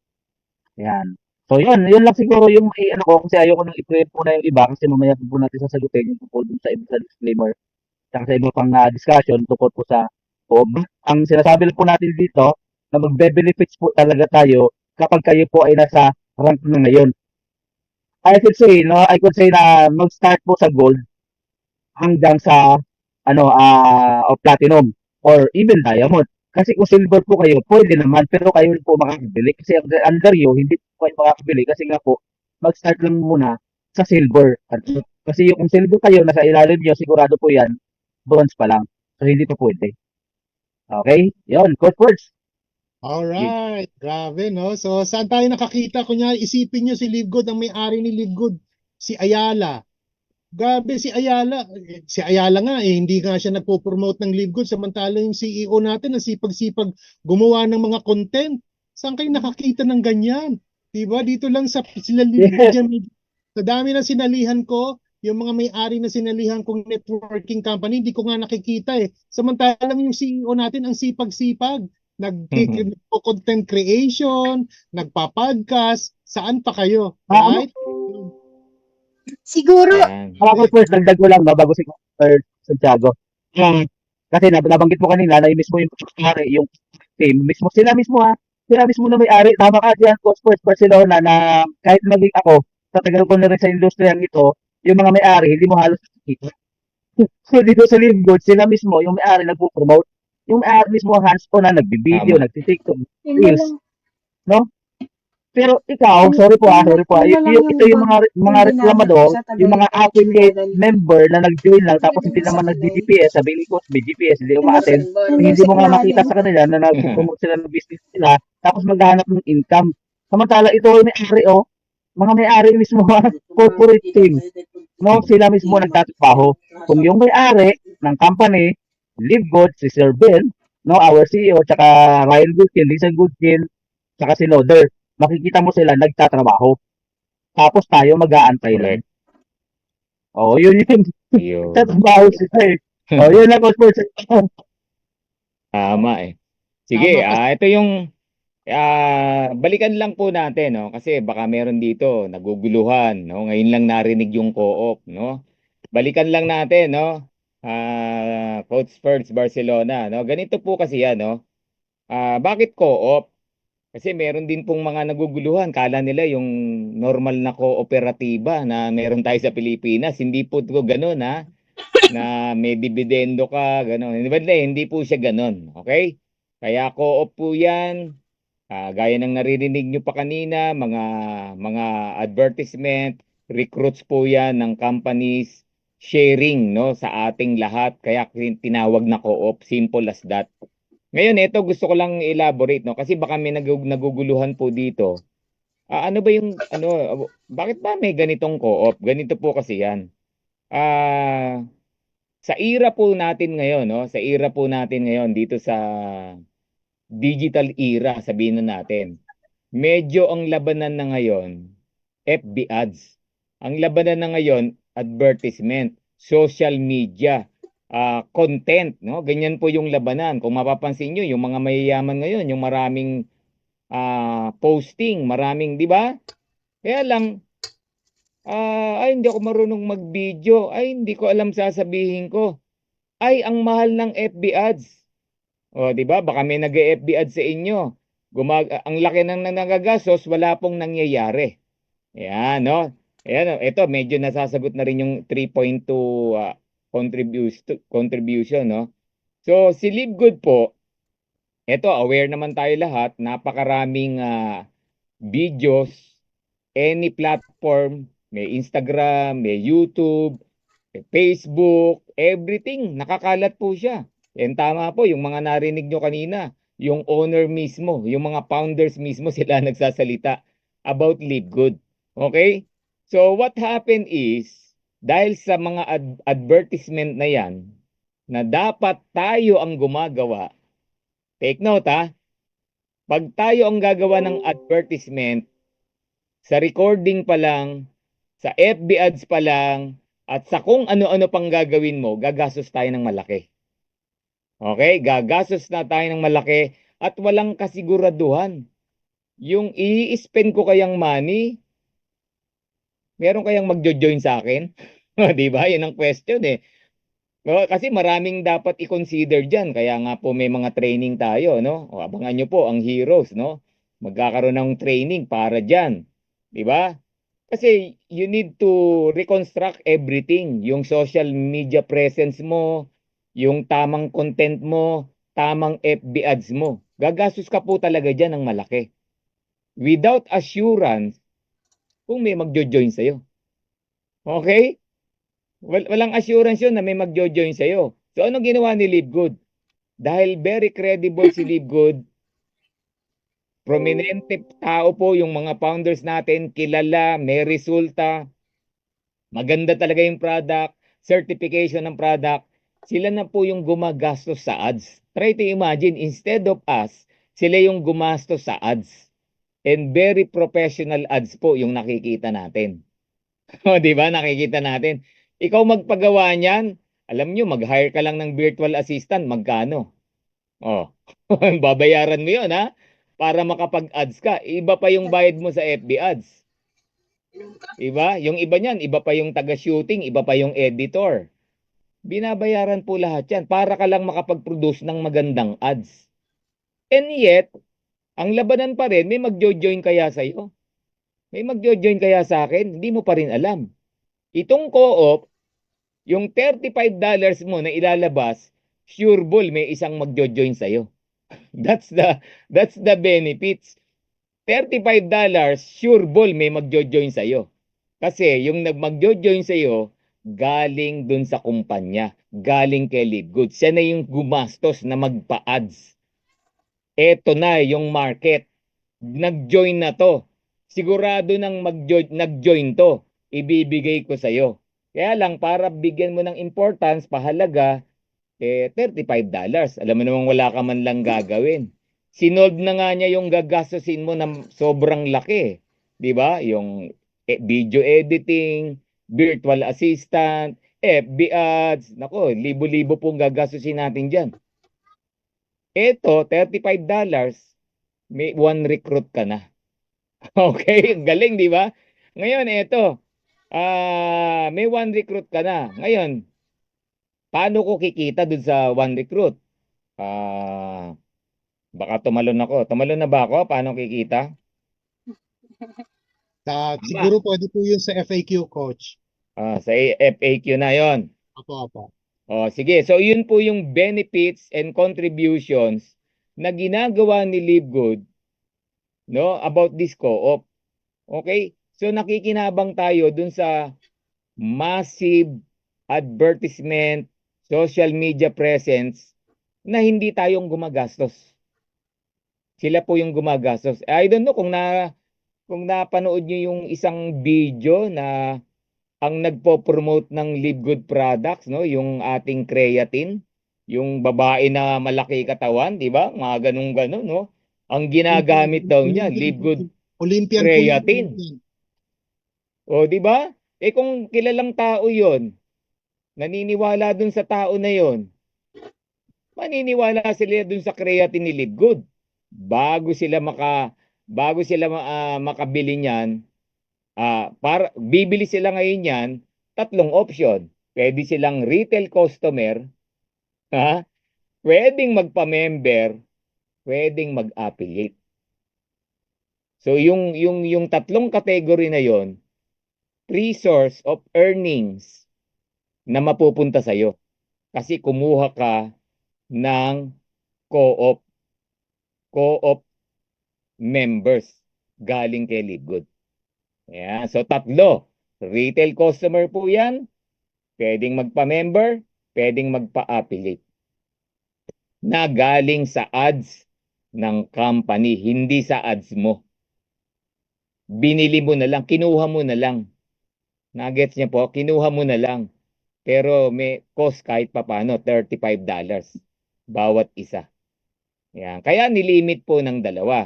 Speaker 5: Yan. So, yun lang siguro yung ano ko, kasi ayoko nang i-prep po na yung iba, kasi mamaya po natin sasagutin yung tungkol dun sa iba sa disclaimer, saka sa iba pang discussion tungkol po sa POB. Ang sinasabi lang po natin dito, na magbe-benefits po talaga tayo kapag kayo po ay nasa rank na ngayon. I could say na mag-start po sa gold hanggang sa o platinum or even diamond. Kasi kung silver po kayo, pwede naman, pero kayo rin po makakabili. Kasi under you, hindi po kayo makakabili. Kasi nga po, mag-start lang muna sa silver. Kasi kung silver kayo, nasa ilalim nyo, sigurado po yan, bronze pa lang. So, hindi pa pwede. Okay? Yun, Coach Words.
Speaker 1: Alright, grabe no. So saan tayo nakakita? Kunyari isipin nyo si Livgood, ang may-ari ni Livgood, si Ayala. Grabe si Ayala. Si Ayala nga hindi nga siya nagpo-promote ng Livgood, samantala yung CEO natin ang sipag-sipag gumawa ng mga content. Saan kayo nakakita ng ganyan? Diba? Dito lang sa sila Livgood yan. Sa dami ng sinalihan ko, yung mga may-ari na sinalihan kong networking company, hindi ko nga nakikita eh. Samantalang yung CEO natin ang sipag-sipag. Nagko-content creation, nagpa-podcast, saan pa kayo? Right?
Speaker 3: Siguro,
Speaker 2: Yan.
Speaker 5: Coach Words, dagdag ko lang, bago si Coach Santiago. Kasi nabanggit mo kanina na yung mismo yung may-ari, yung team, sila mismo na may-ari. Tama ka diyan, Coach Sports Barcelona, na kahit maging ako, sa tagal ko na rin sa industriyang ito, yung mga may-ari, hindi mo halos nakikita. So dito sa Live Good, sila mismo, yung may-ari nagpo-promote, yung may-ari mismo ang hands-on na nagbibideo,
Speaker 2: Tama.
Speaker 5: nagtitiktok,
Speaker 3: yun na
Speaker 5: reels,
Speaker 3: lang.
Speaker 5: no? Pero ikaw, sorry po.
Speaker 3: Yun na lang
Speaker 5: Ito yung mga
Speaker 3: pwede
Speaker 5: reklamador,
Speaker 3: namin sa
Speaker 5: yung mga
Speaker 3: Tagaytay,
Speaker 5: affiliate
Speaker 3: Tagaytay.
Speaker 5: member na nag-join lang, tapos
Speaker 3: Pwede
Speaker 5: hindi
Speaker 3: na sa
Speaker 5: naman
Speaker 3: Tagay.
Speaker 5: nag-DGPS, sabi ni Coach, may GPS, hindi
Speaker 3: Yung
Speaker 5: umaattend,
Speaker 3: yung
Speaker 5: hindi mo nga
Speaker 3: ilalim.
Speaker 5: makita sa kanila na nag-promote sila ng business nila, tapos maghahanap ng income. Samantala, ito ay may-ari, mga may-ari mismo, corporate team, no? Sila mismo nagtatrabaho. Kung yung may-ari ng company, Live Good, si Sir Ben, no, our CEO, tsaka Ryan Goodkin, Lisa Goodkin, tsaka si Loader, makikita mo sila nagtatrabaho. Tapos tayo mag-aantay lang.
Speaker 2: Correct.
Speaker 5: Yun.
Speaker 2: Yun.
Speaker 5: Tatrabaho sila eh. Yun lang, Coach Birds.
Speaker 2: Tama eh. Sige,
Speaker 1: Tama
Speaker 2: ito yung balikan lang po natin, no? Kasi baka meron dito naguguluhan, no? Ngayon lang narinig yung co-op, no? Balikan lang natin, no? Coach Spurs Barcelona, no? Ganito po kasi yan, no? Bakit co-op? Kasi meron din pong mga naguguluhan. Kala nila yung normal na kooperatiba na meron tayo sa Pilipinas. Hindi po ito ganun, ha? Na may dividendo ka, ganun. Hindi po siya ganun. Okay? Kaya co-op po yan. Gaya ng naririnig nyo pa kanina, mga advertisement, recruits po yan ng companies, sharing, no, sa ating lahat. Kaya tinawag na co-op. Simple as that. Ngayon, ito gusto ko lang elaborate, no? Kasi baka may naguguluhan po dito. Ano ba yung, bakit ba may ganitong co-op? Ganito po kasi yan. Sa era po natin ngayon, no? Sa era po natin ngayon, dito sa digital era, sabihin na natin, medyo ang labanan na ngayon, FB ads. Ang labanan na ngayon, advertisement, social media, content, no? Ganyan po yung labanan. Kung mapapansin nyo, yung mga mayayaman ngayon, yung maraming posting, maraming, di ba? Kaya lang, ay hindi ako marunong mag-video, ay hindi ko alam sasabihin ko. Ay, ang mahal ng FB ads. O, di ba? Baka may nag-FB ads sa inyo. Ang laki ng nagagastos, wala pong nangyayari. Yan, no? Ayan, ito medyo nasasagot na rin yung 3.2 contribution, no? So si Live Good po, ito aware naman tayo lahat, napakaraming videos, any platform, may Instagram, may YouTube, may Facebook, everything, nakakalat po siya. And tama po, yung mga narinig nyo kanina, yung owner mismo, yung mga founders mismo, sila nagsasalita about Live Good. Okay? So what happened is, dahil sa mga advertisement na yan, na dapat tayo ang gumagawa, take note ha, pag tayo ang gagawa ng advertisement, sa recording pa lang, sa FB ads pa lang, at sa kung ano-ano pang gagawin mo, gagastos tayo ng malaki. Okay? Gagastos na tayo ng malaki at walang kasiguraduhan. Yung i-spend ko kayang money, meron kayang magjo-join sa akin? Di ba? Yan ang question eh. Kasi maraming dapat i-consider dyan. Kaya nga po may mga training tayo, no? O, abangan nyo po ang heroes, no? Magkakaroon ng training para dyan. Di ba? Kasi you need to reconstruct everything. Yung social media presence mo, yung tamang content mo, tamang FB ads mo. Gagastos ka po talaga dyan ng malaki. Without assurance, kung may magjo-join sa'yo. Okay? Walang assurance yun na may magjo-join sa'yo. So, anong ginawa ni Live Good? Dahil very credible si Live Good, prominente tao po yung mga founders natin, kilala, may resulta, maganda talaga yung product, certification ng product, sila na po yung gumagastos sa ads. Try to imagine, instead of us, sila yung gumastos sa ads. And very professional ads po yung nakikita natin. O, di ba? Nakikita natin. Ikaw magpagawa niyan, alam nyo, mag-hire ka lang ng virtual assistant, magkano? Oh, babayaran mo yun, ha? Para makapag-ads ka. Iba pa yung bayad mo sa FB ads. Iba? Yung iba niyan, iba pa yung taga-shooting, iba pa yung editor. Binabayaran po lahat yan para ka lang makapag-produce ng magandang ads. And yet, ang labanan pa rin, may magjo-join kaya sa'yo? May magjo-join kaya sa akin? Hindi mo pa rin alam. Itong co-op, yung $35 mo na ilalabas, sure ball may isang magjo-join sa'yo. That's the benefits. $35, sure ball may magjo-join sa'yo. Kasi yung magjo-join sa'yo, galing dun sa kumpanya, galing kay Live Good. Siya na yung gumastos na magpa-ads. Eto na yung market. Nag-join na to. Sigurado nang nag-join to. Ibibigay ko sa'yo. Kaya lang, para bigyan mo ng importance, pahalaga, $35. Alam mo namang wala ka man lang gagawin. Sinold na nga niya yung gagastusin mo ng sobrang laki. 'Di ba? Yung video editing, virtual assistant, FB ads. Nako, libo-libo pong gagastusin natin diyan. Ito, $35, may one recruit ka na. Okay, galing 'di ba? Ngayon ito, may one recruit ka na. Ngayon, paano ko kikita dun sa one recruit? Ah, baka tumalon ako. Tumalon na ba ako? Paano kikita? Tama.
Speaker 1: Siguro pwede po yun sa FAQ, coach.
Speaker 2: Sa FAQ na yon.
Speaker 1: Apo, apo.
Speaker 2: Sige. So, yun po yung benefits and contributions na ginagawa ni Live Good, no, about this co-op. Okay? So, nakikinabang tayo dun sa massive advertisement, social media presence na hindi tayong gumagastos. Sila po yung gumagastos. I don't know kung napanood niyo yung isang video na ang nagpo-promote ng Live Good products, no, yung ating creatine, yung babae na malaki katawan, 'di ba? Mga ganung-ganon, no? Ang ginagamit daw niya, Live Good
Speaker 1: Olympian po yun.
Speaker 2: creatine. O, 'di ba? Kung kilalang tao 'yon, naniniwala dun sa tao na 'yon, maniniwala sila dun sa creatine ni Live Good. Bago sila makabili niyan, bibili sila ngayon yan, tatlong option. Pwede silang retail customer, ha? Pwedeng magpa-member, pwedeng mag-affiliate. So yung tatlong category na yon, free source of earnings na mapupunta sa'yo. Kasi kumuha ka ng co-op, co-op members galing kay LiveGood. Ayan. So, tatlo. Retail customer po yan. Pwedeng magpa-member, pwedeng magpa-affiliate. Na galing sa ads ng company, hindi sa ads mo. Binili mo na lang, kinuha mo na lang. Nuggets niya po, kinuha mo na lang. Pero may cost kahit papano, $35 bawat isa. Yan. Kaya nilimit po ng dalawa.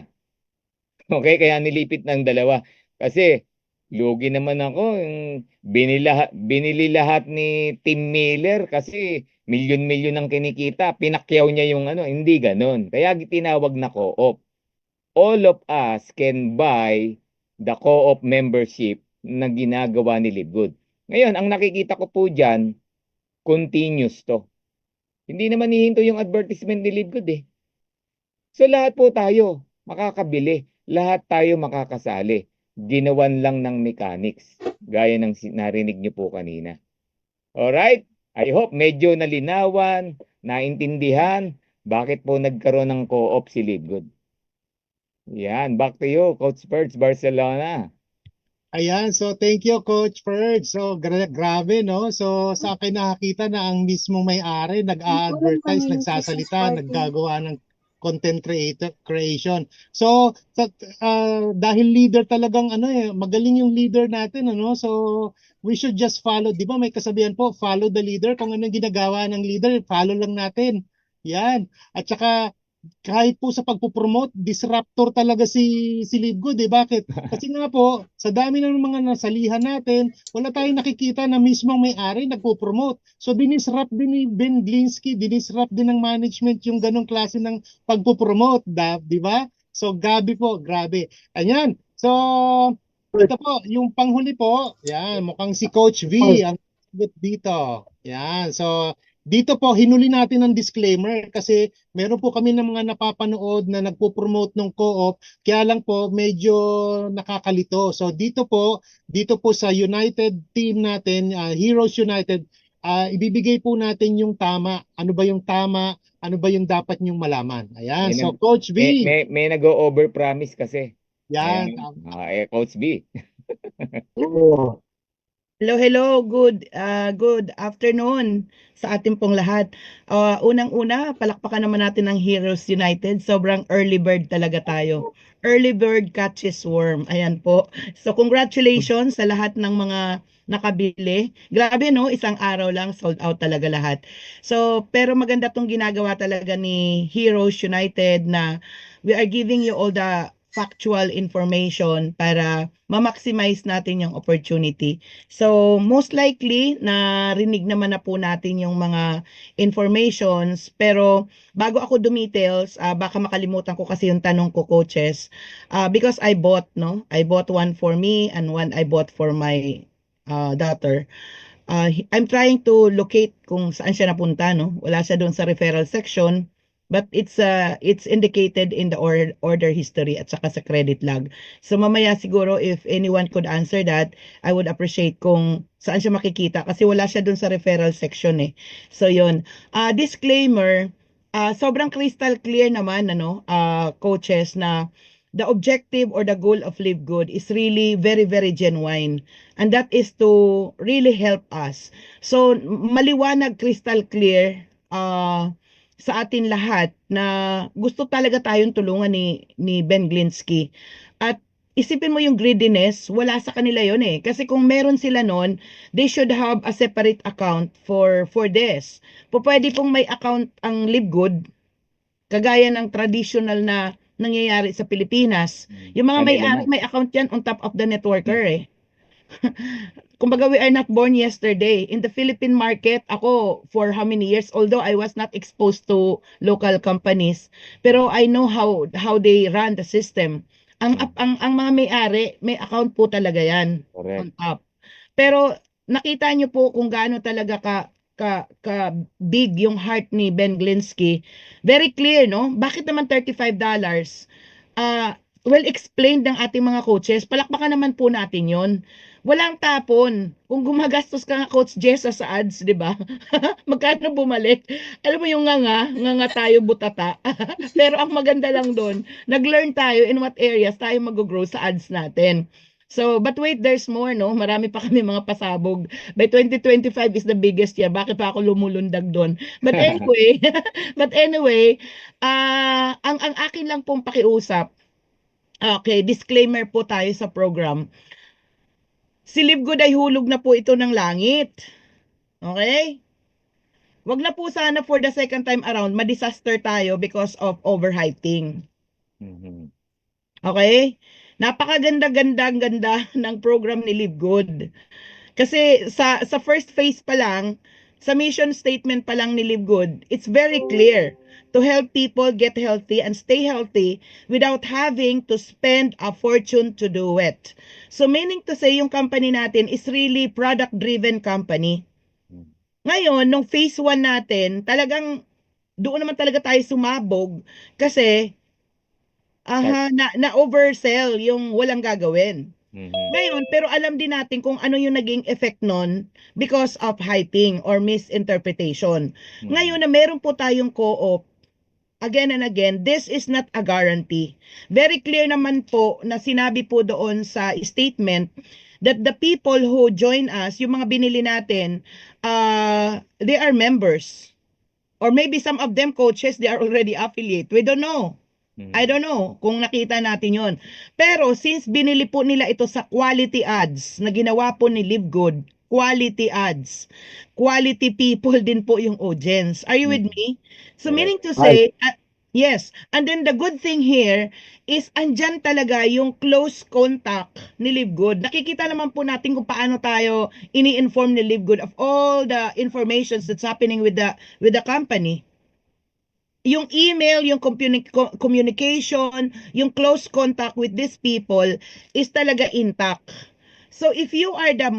Speaker 2: Okay, kaya nilipit ng dalawa. Kasi lugi naman ako. Binili lahat ni Tim Miller kasi milyon-milyon ang kinikita. Pinakyaw niya yung ano. Hindi ganon. Kaya tinawag na co-op. All of us can buy the co-op membership na ginagawa ni LiveGood. Ngayon, ang nakikita ko po dyan, continuous to. Hindi naman hihinto yung advertisement ni LiveGood eh. So lahat po tayo makakabili. Lahat tayo makakasali. Ginawan lang ng mechanics. Gaya ng narinig niyo po kanina. Alright? I hope medyo nalinawan, naintindihan, bakit po nagkaroon ng co-op si LiveGood. Yan, back to you, Coach Ferds, Barcelona.
Speaker 1: Ayan, so thank you Coach Ferg. So grabe no. So sa akin nakakita na ang mismong may-ari nag-a-advertise,
Speaker 3: Walang
Speaker 1: nagsasalita,
Speaker 3: community
Speaker 1: naggagawa ng content creation. So dahil leader talagang ano magaling yung leader natin ano. So we should just follow. 'Di ba may kasabihan po, follow the leader. Kung anong ginagawa ng leader, follow lang natin. Yan. At saka kahit po sa pagpo-promote, disruptor talaga si LiveGood eh. Bakit? Kasi nga po, sa dami ng mga nasalihan natin, wala tayong nakikita na mismong may-ari nagpo-promote. So dinisrupt din ni Ben Glinsky, dinisrupt din ng management yung ganong klase ng pagpo-promote, di ba? So gabi po, grabe. Ayan. So ito po, yung panghuli po, yan, mukhang si Coach V ang sagot dito. Yan. So dito po, hinuli natin ang disclaimer kasi meron po kami ng mga napapanood na nagpo-promote ng co-op, kaya lang po medyo nakakalito. So dito po sa United team natin, Heroes United, ibibigay po natin yung tama. Ano ba yung tama? Ano ba yung dapat nyong malaman? Ayan. So Coach V,
Speaker 2: May nag-o-overpromise kasi.
Speaker 1: yan.
Speaker 2: Coach B.
Speaker 5: Oo.
Speaker 6: Hello, good afternoon sa ating pong lahat. Unang-una, palakpakan naman natin ang Heroes United. Sobrang early bird talaga tayo. Early bird catches worm. Ayan po. So congratulations sa lahat ng mga nakabili. Grabe no, isang araw lang sold out talaga lahat. So pero maganda tong ginagawa talaga ni Heroes United na we are giving you all the factual information para ma-maximize natin yung opportunity. So, most likely, narinig naman na po natin yung mga informations. Pero, bago ako dumetails, baka makalimutan ko kasi yung tanong ko, coaches. Because I bought, no? I bought one for me and one I bought for my daughter. I'm trying to locate kung saan siya napunta, no? Wala siya doon sa referral section. But it's indicated in the order history at saka sa credit log. So mamaya siguro if anyone could answer that, I would appreciate kung saan siya makikita kasi wala siya dun sa referral section eh. So yun. Disclaimer, sobrang crystal clear naman ano, coaches na the objective or the goal of Live Good is really very very genuine, and that is to really help us. So maliwanag, crystal clear sa atin lahat na gusto talaga tayong tulungan ni Ben Glinsky. At isipin mo yung greediness, wala sa kanila yon eh. Kasi kung meron sila nun, they should have a separate account for this. Pwede pong may account ang LiveGood, kagaya ng traditional na nangyayari sa Pilipinas. Yung mga may-ari, may account yan on top of the networker eh. Kumbaga, we are not born yesterday. In the Philippine market, ako for how many years, although I was not exposed to local companies, pero I know how they run the system. Ang mga may-ari, may account po talaga yan
Speaker 2: Correct.
Speaker 6: on top. Pero nakita niyo po kung gaano talaga ka big yung heart ni Ben Glinsky. Very clear, no? Bakit naman $35? well explained ng ating mga coaches. Palakpakan naman po natin yon. Walang tapon. Kung gumagastos ka nga, Coach Jessa, sa ads, di ba? Magkano bumalik? Alam mo yung nga tayo butata. Pero ang maganda lang doon, nag-learn tayo in what areas tayo mag-grow sa ads natin. So, but wait, there's more, no? Marami pa kami mga pasabog. By 2025 is the biggest year. Bakit pa ako lumulundag doon? But anyway, ang akin lang pong pakiusap, okay, disclaimer po tayo sa program. Si Livgood ay hulog na po ito ng langit. Okay? Wag na po sana for the second time around, ma-disaster tayo because of overhyping.
Speaker 2: Mhm.
Speaker 6: Okay? Napakaganda-ganda ng program ni Livgood. Kasi sa first phase pa lang, sa mission statement pa lang ni Livgood, it's very clear to help people get healthy and stay healthy without having to spend a fortune to do it. So meaning to say, yung company natin is really product-driven company. Ngayon, nung phase 1 natin, talagang doon naman talaga tayo sumabog kasi na oversell yung walang gagawin.
Speaker 2: Mhm.
Speaker 6: Ngayon, pero alam din natin kung ano yung naging effect nun because of hyping or misinterpretation.
Speaker 2: Mhm.
Speaker 6: Ngayon na meron po tayong co-op, again and again, this is not a guarantee. Very clear naman po na sinabi po doon sa statement that the people who join us, yung mga binili natin, they are members. Or maybe some of them coaches, they are already affiliate. We don't know. I don't know kung nakita natin yon. Pero since binili po nila ito sa quality ads na ginawa po ni Livgood, quality ads, quality people din po yung audience. Are you with me? So
Speaker 2: Correct.
Speaker 6: meaning to say, yes. And then the good thing here is andyan talaga yung close contact ni Livgood. Nakikita naman po natin kung paano tayo ini-inform ni Livgood of all the informations that's happening with the company. Yung email, yung communication, yung close contact with these people is talaga intact. So if you are the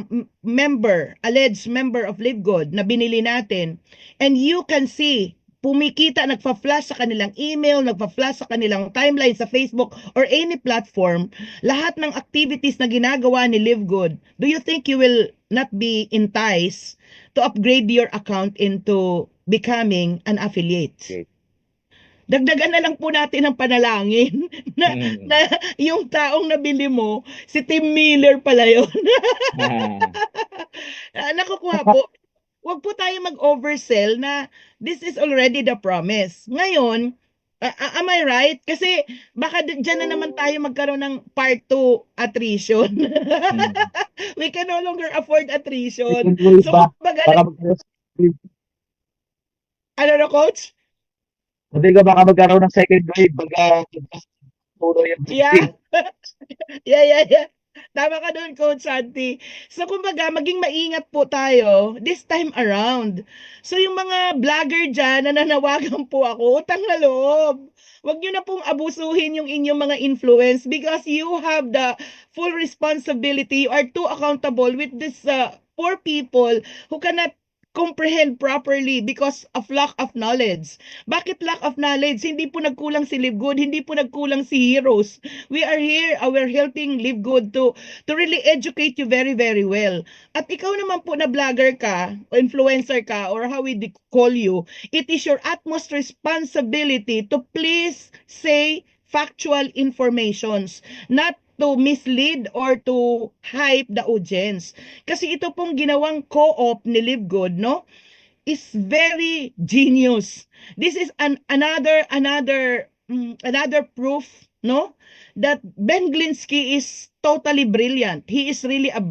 Speaker 6: alleged member of Livgood na binili natin, and you can see, pumikita, nagpa-flash sa kanilang email, nagpa-flash sa kanilang timeline sa Facebook or any platform, lahat ng activities na ginagawa ni Livgood, do you think you will not be enticed to upgrade your account into becoming an affiliate?
Speaker 2: Okay.
Speaker 6: Dagdagan na lang po natin ng panalangin na yung taong nabili mo, si Tim Miller pala yun. Nakukuha po. Huwag po tayo mag-oversell na this is already the promise. Ngayon, am I right? Kasi baka dyan na naman tayo magkaroon ng part 2 attrition. We can no longer afford attrition.
Speaker 5: Second wave
Speaker 6: So,
Speaker 5: ba?
Speaker 6: kumbaga,
Speaker 5: Baka magkaroon
Speaker 6: ano na, coach?
Speaker 5: sabi ko baka magkaroon ng second wave. Baka puro yung
Speaker 6: Yeah. Yeah. Tama ka doon, Coach Santi. So, kumbaga, maging maingat po tayo this time around. So, yung mga vlogger dyan, nananawagan po ako, utang na loob. Huwag nyo na pong abusuhin yung inyong mga influence because you have the full responsibility. You are too accountable with this poor people who cannot comprehend properly because of lack of knowledge. Bakit lack of knowledge? Hindi po nagkulang si Livgood, hindi po nagkulang si Heroes. We are here, we're helping Livgood to really educate you very, very well. At ikaw naman po na vlogger ka, influencer ka, or how we call you, it is your utmost responsibility to please say factual informations, not to mislead or to hype the audience. Kasi ito pong ginawang co-op ni Livgood, no, is very genius. This is another proof, no, that Ben Glinsky is totally brilliant. He is really a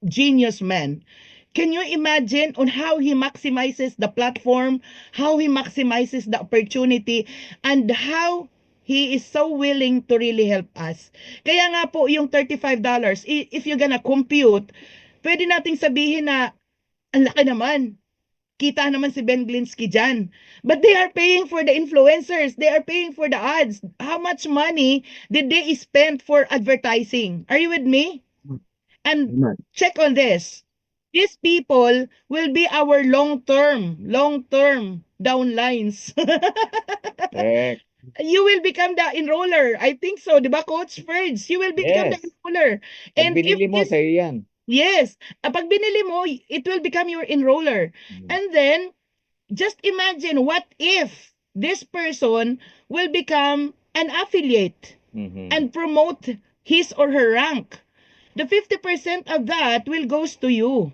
Speaker 6: genius man. Can you imagine on how he maximizes the platform, how he maximizes the opportunity, and how he is so willing to really help us. Kaya nga po yung $35, if you're gonna compute, pwede nating sabihin na ang laki naman. Kita naman si Ben Glinsky dyan. But they are paying for the influencers. They are paying for the ads. How much money did they spend for advertising? Are you with me? And check on this. These people will be our long-term downlines.
Speaker 2: Correct.
Speaker 6: You will become the enroller. I think so, di ba, Coach Ferds? You will become the
Speaker 2: Yes.
Speaker 6: enroller.
Speaker 2: Pag
Speaker 6: And if
Speaker 2: binili mo,
Speaker 6: this,
Speaker 2: sa'yo yan.
Speaker 6: yes, pag binili mo, it will become your enroller.
Speaker 2: Mm.
Speaker 6: And then, just imagine what if this person will become an affiliate
Speaker 2: Mhm.
Speaker 6: and promote his or her rank. The 50% of that will goes to you.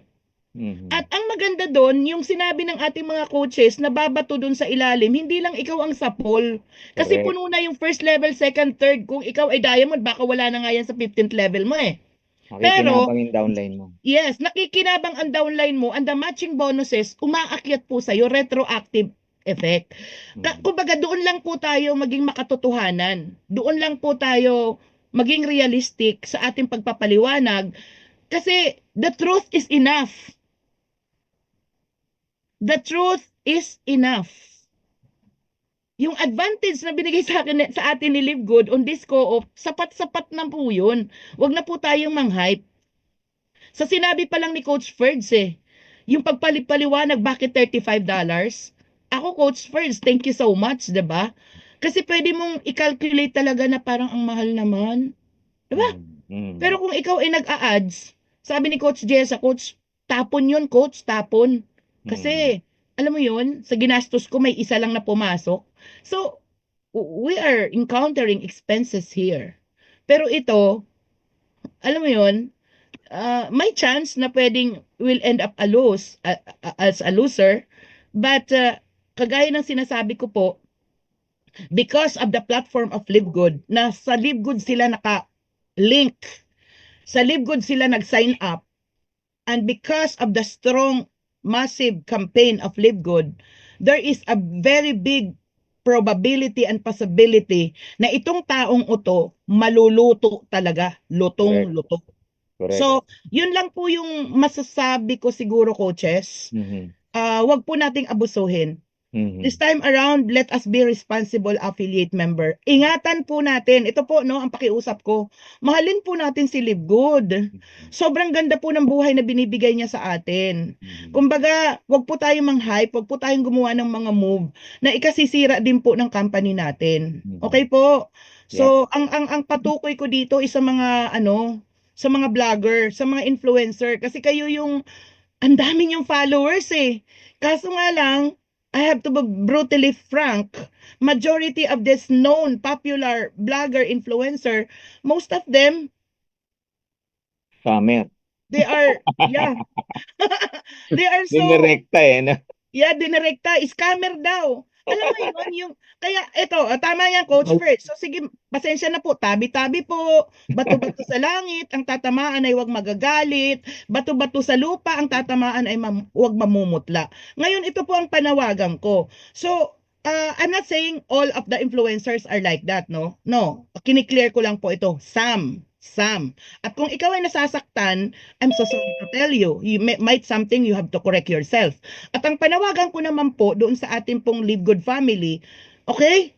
Speaker 2: Mhm.
Speaker 6: At ang maganda doon, yung sinabi ng ating mga coaches na babato doon sa ilalim, hindi lang ikaw ang sapol. Kasi
Speaker 2: Correct.
Speaker 6: puno na yung first level, second, third. Kung ikaw ay diamond, baka wala na nga yan sa 15th level mo eh. Pero,
Speaker 2: Makikinabang yung downline mo.
Speaker 6: yes, nakikinabang ang downline mo and the matching bonuses, umaakyat po sa'yo, retroactive effect.
Speaker 2: Mhm.
Speaker 6: Kumbaga, doon lang po tayo maging makatotohanan. Doon lang po tayo maging realistic sa ating pagpapaliwanag. Kasi the truth is enough. The truth is enough. Yung advantage na binigay sa atin ni Live Good on this co-op, sapat-sapat na po yun. Huwag na po tayong mang-hype. Sa sinabi pa lang ni Coach Ferds yung pagpaliwanag bakit $35? Ako, Coach Ferds, thank you so much, 'di ba? Kasi pwede mong i-calculate talaga na parang ang mahal naman. 'Di ba?
Speaker 2: Mhm.
Speaker 6: Pero kung ikaw ay nag-a-ads, sabi ni Coach Jessa, Coach, tapon yun, Coach, tapon. Kasi, alam mo yun, sa ginastos ko may isa lang na pumasok. So, we are encountering expenses here. Pero ito, alam mo yun, may chance na pwedeng will end up as a loser. But, kagaya ng sinasabi ko po, because of the platform of LiveGood, na sa LiveGood sila naka-link, sa LiveGood sila nag-sign up, and because of the strong, massive campaign of LiveGood, there is a very big probability and possibility na itong taong ito maluluto talaga, lutong-luto.
Speaker 2: Correct.
Speaker 6: So, yun lang po yung masasabi ko siguro, coaches.
Speaker 2: Mhm.
Speaker 6: Wag po nating abusuhin.
Speaker 2: Mhm.
Speaker 6: This time around, let us be responsible affiliate member. Ingatan po natin. Ito po, no, ang pakiusap ko. Mahalin po natin si Live Good. Sobrang ganda po ng buhay na binibigay niya sa atin.
Speaker 2: Mhm.
Speaker 6: Kumbaga, wag po tayong mang-hype, wag po tayong gumawa ng mga move na ikasisira din po ng company natin.
Speaker 2: Mhm.
Speaker 6: Okay po? So, ang patukoy ko dito is sa mga sa mga vlogger, sa mga influencer kasi kayo yung ang dami niyong followers Kaso nga lang, I have to be brutally frank, majority of this known popular blogger influencer, most of them,
Speaker 2: Scammer.
Speaker 6: they are, yeah, they are so,
Speaker 2: Dinirekta no?
Speaker 6: yeah, dinirekta, scammer daw. Alam mo yun, kaya ito, tama yan, Coach Fred. So sige, pasensya na po, tabi-tabi po, bato-bato sa langit, ang tatamaan ay wag magagalit, bato-bato sa lupa, ang tatamaan ay wag mamumutla. Ngayon, ito po ang panawagan ko. So, I'm not saying all of the influencers are like that, no? No, kiniklear ko lang po ito, some. At kung ikaw ay nasasaktan, I'm so sorry to tell you, might something you have to correct yourself. At ang panawagan ko naman po doon sa ating pong Live Good family, okay?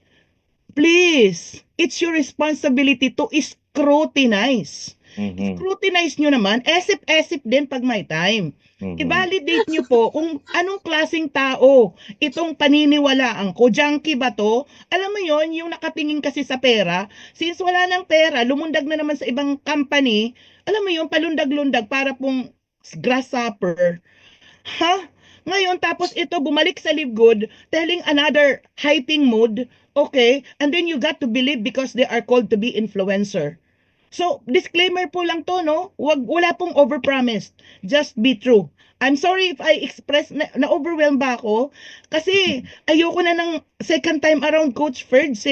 Speaker 6: Please, it's your responsibility to scrutinize.
Speaker 2: Mhm.
Speaker 6: Scrutinize nyo naman, esip-esip din pag may time.
Speaker 2: Mhm.
Speaker 6: I-validate nyo po kung anong klaseng tao itong paniniwalaan ko. Junkie ba to? Alam mo yon yung nakatingin kasi sa pera. Since wala ng pera, lumundag na naman sa ibang company. Alam mo yon palundag-lundag para pong grasshopper. Ha? Ngayon, tapos ito, bumalik sa Live Good, telling another hyping mood, okay? And then you got to believe because they are called to be influencer. So, disclaimer po lang to, no? Wala pong overpromised. Just be true. I'm sorry if I express, na-overwhelm ba ako? Kasi ayoko na ng second time around Coach Ferds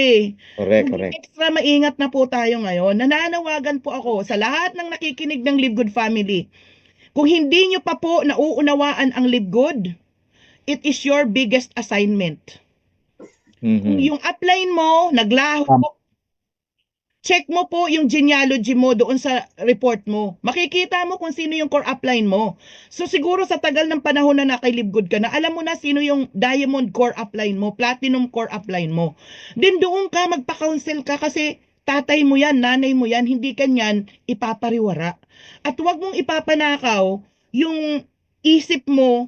Speaker 2: Correct.
Speaker 6: Maging extra maingat na po tayo ngayon. Nananawagan po ako sa lahat ng nakikinig ng Live Good family. Kung hindi nyo pa po nauunawaan ang Live Good, it is your biggest assignment. Kung
Speaker 2: Mhm.
Speaker 6: yung upline mo, naglaho, check mo po yung genealogy mo doon sa report mo. Makikita mo kung sino yung core upline mo. So siguro sa tagal ng panahon na nakilibgood ka na, alam mo na sino yung diamond core upline mo, platinum core upline mo. Then doon ka, magpa-counsel ka kasi tatay mo yan, nanay mo yan, hindi kanyan ipapariwara. At huwag mong ipapanakaw yung isip mo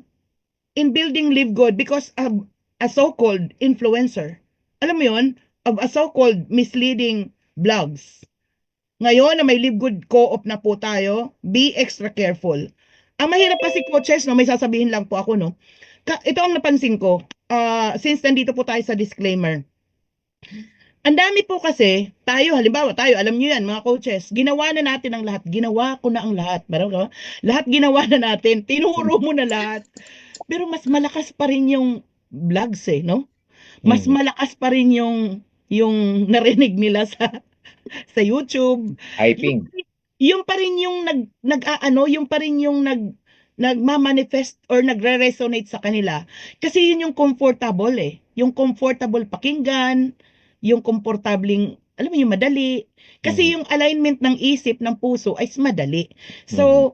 Speaker 6: in building Live Good because of a so-called influencer. Alam mo yun? of a so-called misleading blogs. Ngayon na may Live Good Co-op na po tayo, be extra careful. Ang mahirap kasi coaches, no, may sasabihin lang po ako, no. Ito ang napansin ko, since nandito po tayo sa disclaimer. Ang dami po kasi, tayo, halimbawa tayo, alam niyo yan mga coaches, ginawa na natin ang lahat. Ginawa ko na ang lahat. Lahat ginawa na natin. Tinuro mo na lahat. Pero mas malakas pa rin yung vlogs no? Mas malakas pa rin yung narinig nila sa YouTube.
Speaker 2: Hyping.
Speaker 6: Yung pa rin yung yung pa rin yung nagma-manifest or nagre-resonate sa kanila. Kasi yun yung comfortable Yung comfortable pakinggan, yung komportabling, alam mo yung madali. Kasi yung alignment ng isip, ng puso ay madali. So,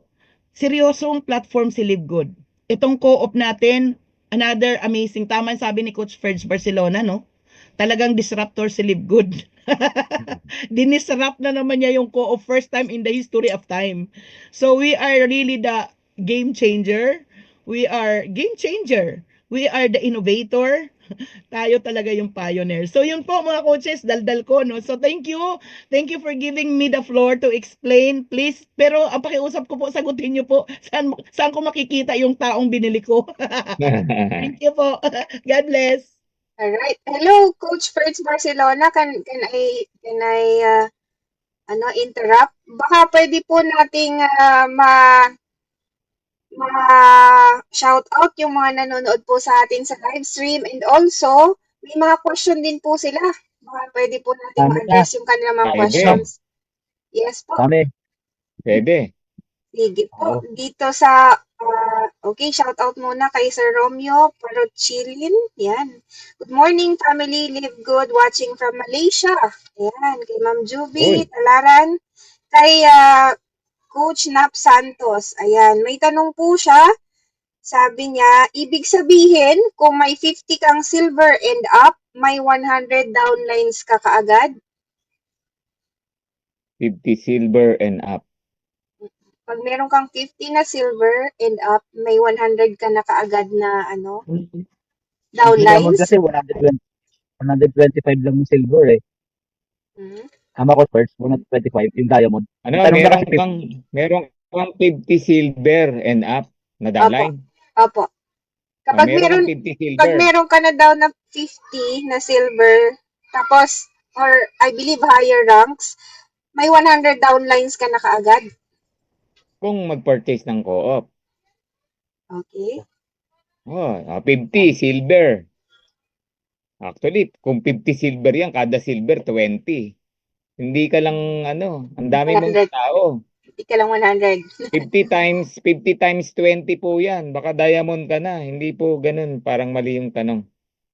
Speaker 6: seryosong platform si Live Good. Itong co-op natin, another amazing, tama sabi ni Coach Ferds Barcelona, no? Talagang disruptor si Live Good. Dinisrupt na naman niya yung co-op first time in the history of time. So we are really the game changer. We are game changer. We are the innovator. Tayo talaga yung pioneer. So yun po mga coaches, daldal ko, no? So thank you. Thank you for giving me the floor to explain. Please, pero ang pakiusap ko po, sagutin niyo po saan ko makikita yung taong binili ko. Thank you po. God bless.
Speaker 3: All right. Hello, Coach Ferds Barcelona. Can I interrupt? Baka pwede po nating shout out yung mga nanonood po sa atin sa live stream, and also may mga question din po sila. Baka pwede po nating
Speaker 5: Kami
Speaker 3: ma-address yung kanilang mga
Speaker 2: Pwede.
Speaker 3: questions. Yes po.
Speaker 5: Kami.
Speaker 2: Pwede.
Speaker 3: Sige po.
Speaker 5: Oo.
Speaker 3: Dito sa okay, shout out muna kay Sir Romeo Parochilin. Yan. Good morning, family. Live Good watching from Malaysia. Yan. Kay Ma'am Juby
Speaker 2: Uy.
Speaker 3: Talaran. Kay Coach Nap Santos. Ayan. May tanong po siya. Sabi niya, ibig sabihin, kung may 50 kang silver and up, may 100 downlines ka kaagad?
Speaker 2: 50 silver and up.
Speaker 3: Pag meron kang 50 na silver and up, may 100 ka na kaagad na
Speaker 5: Diamond
Speaker 3: downlines.
Speaker 5: kasi 125 lang yung silver
Speaker 3: Hmm.
Speaker 5: Tama ko first, 125 yung diamond.
Speaker 2: Ano,
Speaker 5: Tanong na
Speaker 2: meron
Speaker 5: kasi
Speaker 2: kang 50 silver and up na downline?
Speaker 3: Opo. Kapag
Speaker 2: Meron
Speaker 3: meron,
Speaker 2: kang 50
Speaker 3: pag
Speaker 2: silver.
Speaker 3: meron ka na daw na 50 na silver, tapos, or I believe higher ranks, may 100 downlines ka na kaagad.
Speaker 2: Kung mag-purchase ng co-op.
Speaker 3: Okay.
Speaker 2: 50 silver. Actually, kung 50 silver yan, kada silver 20. Hindi ka lang ang dami mong
Speaker 3: 100.
Speaker 2: tao.
Speaker 3: Hindi ka lang 100.
Speaker 2: 50 times 20 po yan. Baka diamond ka na. Hindi po ganun. Parang mali yung tanong.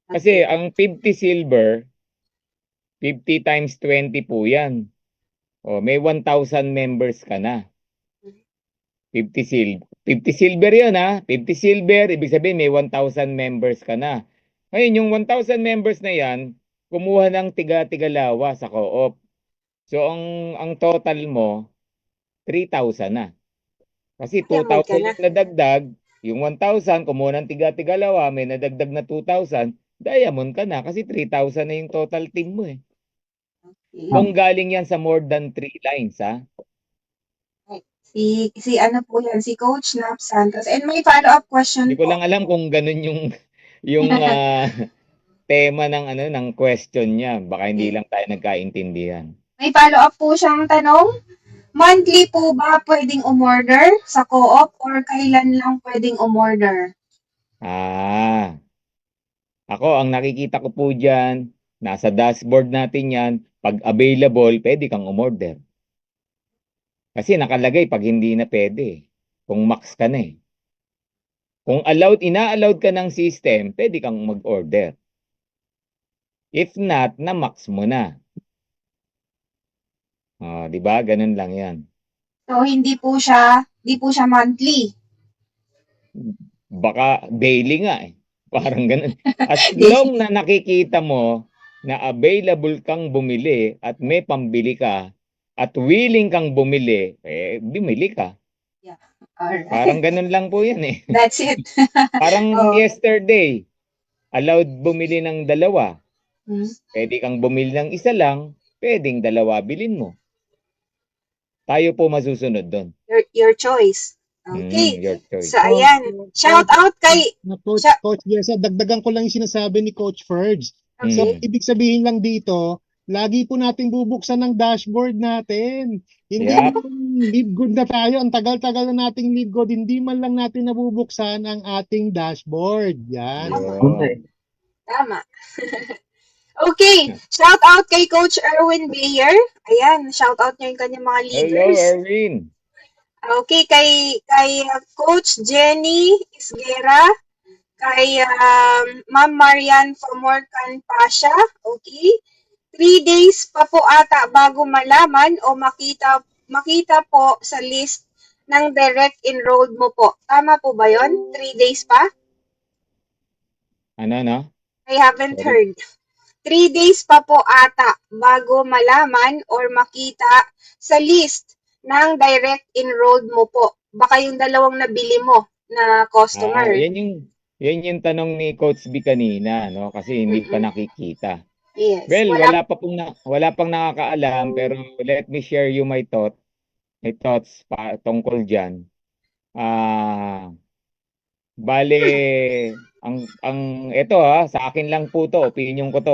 Speaker 2: Kasi ang 50 silver, 50 times 20 po yan. May 1,000 members ka na. 50 silver yun 50 silver, ibig sabihin may 1,000 members ka na. Ngayon, yung 1,000 members na yan, kumuha ng tiga-tigalawa sa co-op. So, ang total mo, 3,000 na. Kasi
Speaker 3: Diamond
Speaker 2: 2,000
Speaker 3: ka na.
Speaker 2: yung nadagdag, yung 1,000, kumuha ng tiga-tigalawa, may nadagdag na 2,000, diamond ka na kasi 3,000 na yung total team mo
Speaker 3: Okay.
Speaker 2: Kung galing yan sa more than 3 lines,
Speaker 3: Si ano po yan, si Coach Nap Santos. And may follow-up question
Speaker 2: Hindi ko
Speaker 3: po.
Speaker 2: lang alam kung ganun yung tema ng question niya. Baka hindi lang tayo nagkaintindihan.
Speaker 3: May follow-up po siyang tanong. Monthly po ba pwedeng umorder sa co-op or kailan lang pwedeng umorder?
Speaker 2: Ako, ang nakikita ko po dyan, nasa dashboard natin yan, pag available, pwede kang umorder. Kasi nakalagay pag hindi na pwede. Kung max ka na Kung ina-allowed ka ng system, pwede kang mag-order. If not, na-max mo na. Di ba? Ganun lang yan.
Speaker 3: So hindi po siya monthly.
Speaker 2: Baka daily nga Parang ganun. As long na nakikita mo na available kang bumili at may pambili ka at willing kang bumili, bumili ka.
Speaker 3: Alright.
Speaker 2: Parang ganun lang po yan
Speaker 3: That's it.
Speaker 2: Parang
Speaker 3: Oh.
Speaker 2: yesterday, allowed bumili ng 2.
Speaker 3: Hmm.
Speaker 2: Pwede kang bumili ng isa lang, pwedeng dalawa bilhin mo. Tayo po masusunod doon.
Speaker 3: Your choice. Okay.
Speaker 2: Your choice.
Speaker 3: So, ayan. Shout out kay...
Speaker 1: Coach Jessa, dagdagan ko lang yung sinasabi ni Coach Ferds. So,
Speaker 3: Okay.
Speaker 1: ibig sabihin lang dito, lagi po natin bubuksan ng dashboard natin. Hindi
Speaker 2: Yep.
Speaker 1: live good na tayo. Ang tagal-tagal na nating live good. Hindi man lang natin nabubuksan ang ating dashboard. Yan.
Speaker 5: Punta
Speaker 2: Yun.
Speaker 5: eh.
Speaker 3: Tama. Okay. Shout out kay Coach Erwin Bayer. Ayan. Shout out niya yung kanyang mga
Speaker 2: Hello,
Speaker 3: leaders.
Speaker 2: Erwin.
Speaker 3: Okay. Kay Coach Jenny Isguera. Kay Ma'am Marian Famorcan Pasha. Okay. 3 days pa po ata bago malaman o makita po sa list ng direct enrolled mo po. Tama po ba yon? 3 days pa?
Speaker 2: Ano?
Speaker 3: I haven't
Speaker 2: Sorry.
Speaker 3: heard. 3 days pa po ata bago malaman or makita sa list ng direct enrolled mo po. Baka yung dalawang nabili mo na customer.
Speaker 2: Yan yung tanong ni Coach B kanina, no? Kasi hindi pa nakikita.
Speaker 3: Yes.
Speaker 2: Well, wala pang nakakaalam, pero let me share you my thoughts tungkol diyan. Bale, ang ito sa akin lang po to, opinion ko to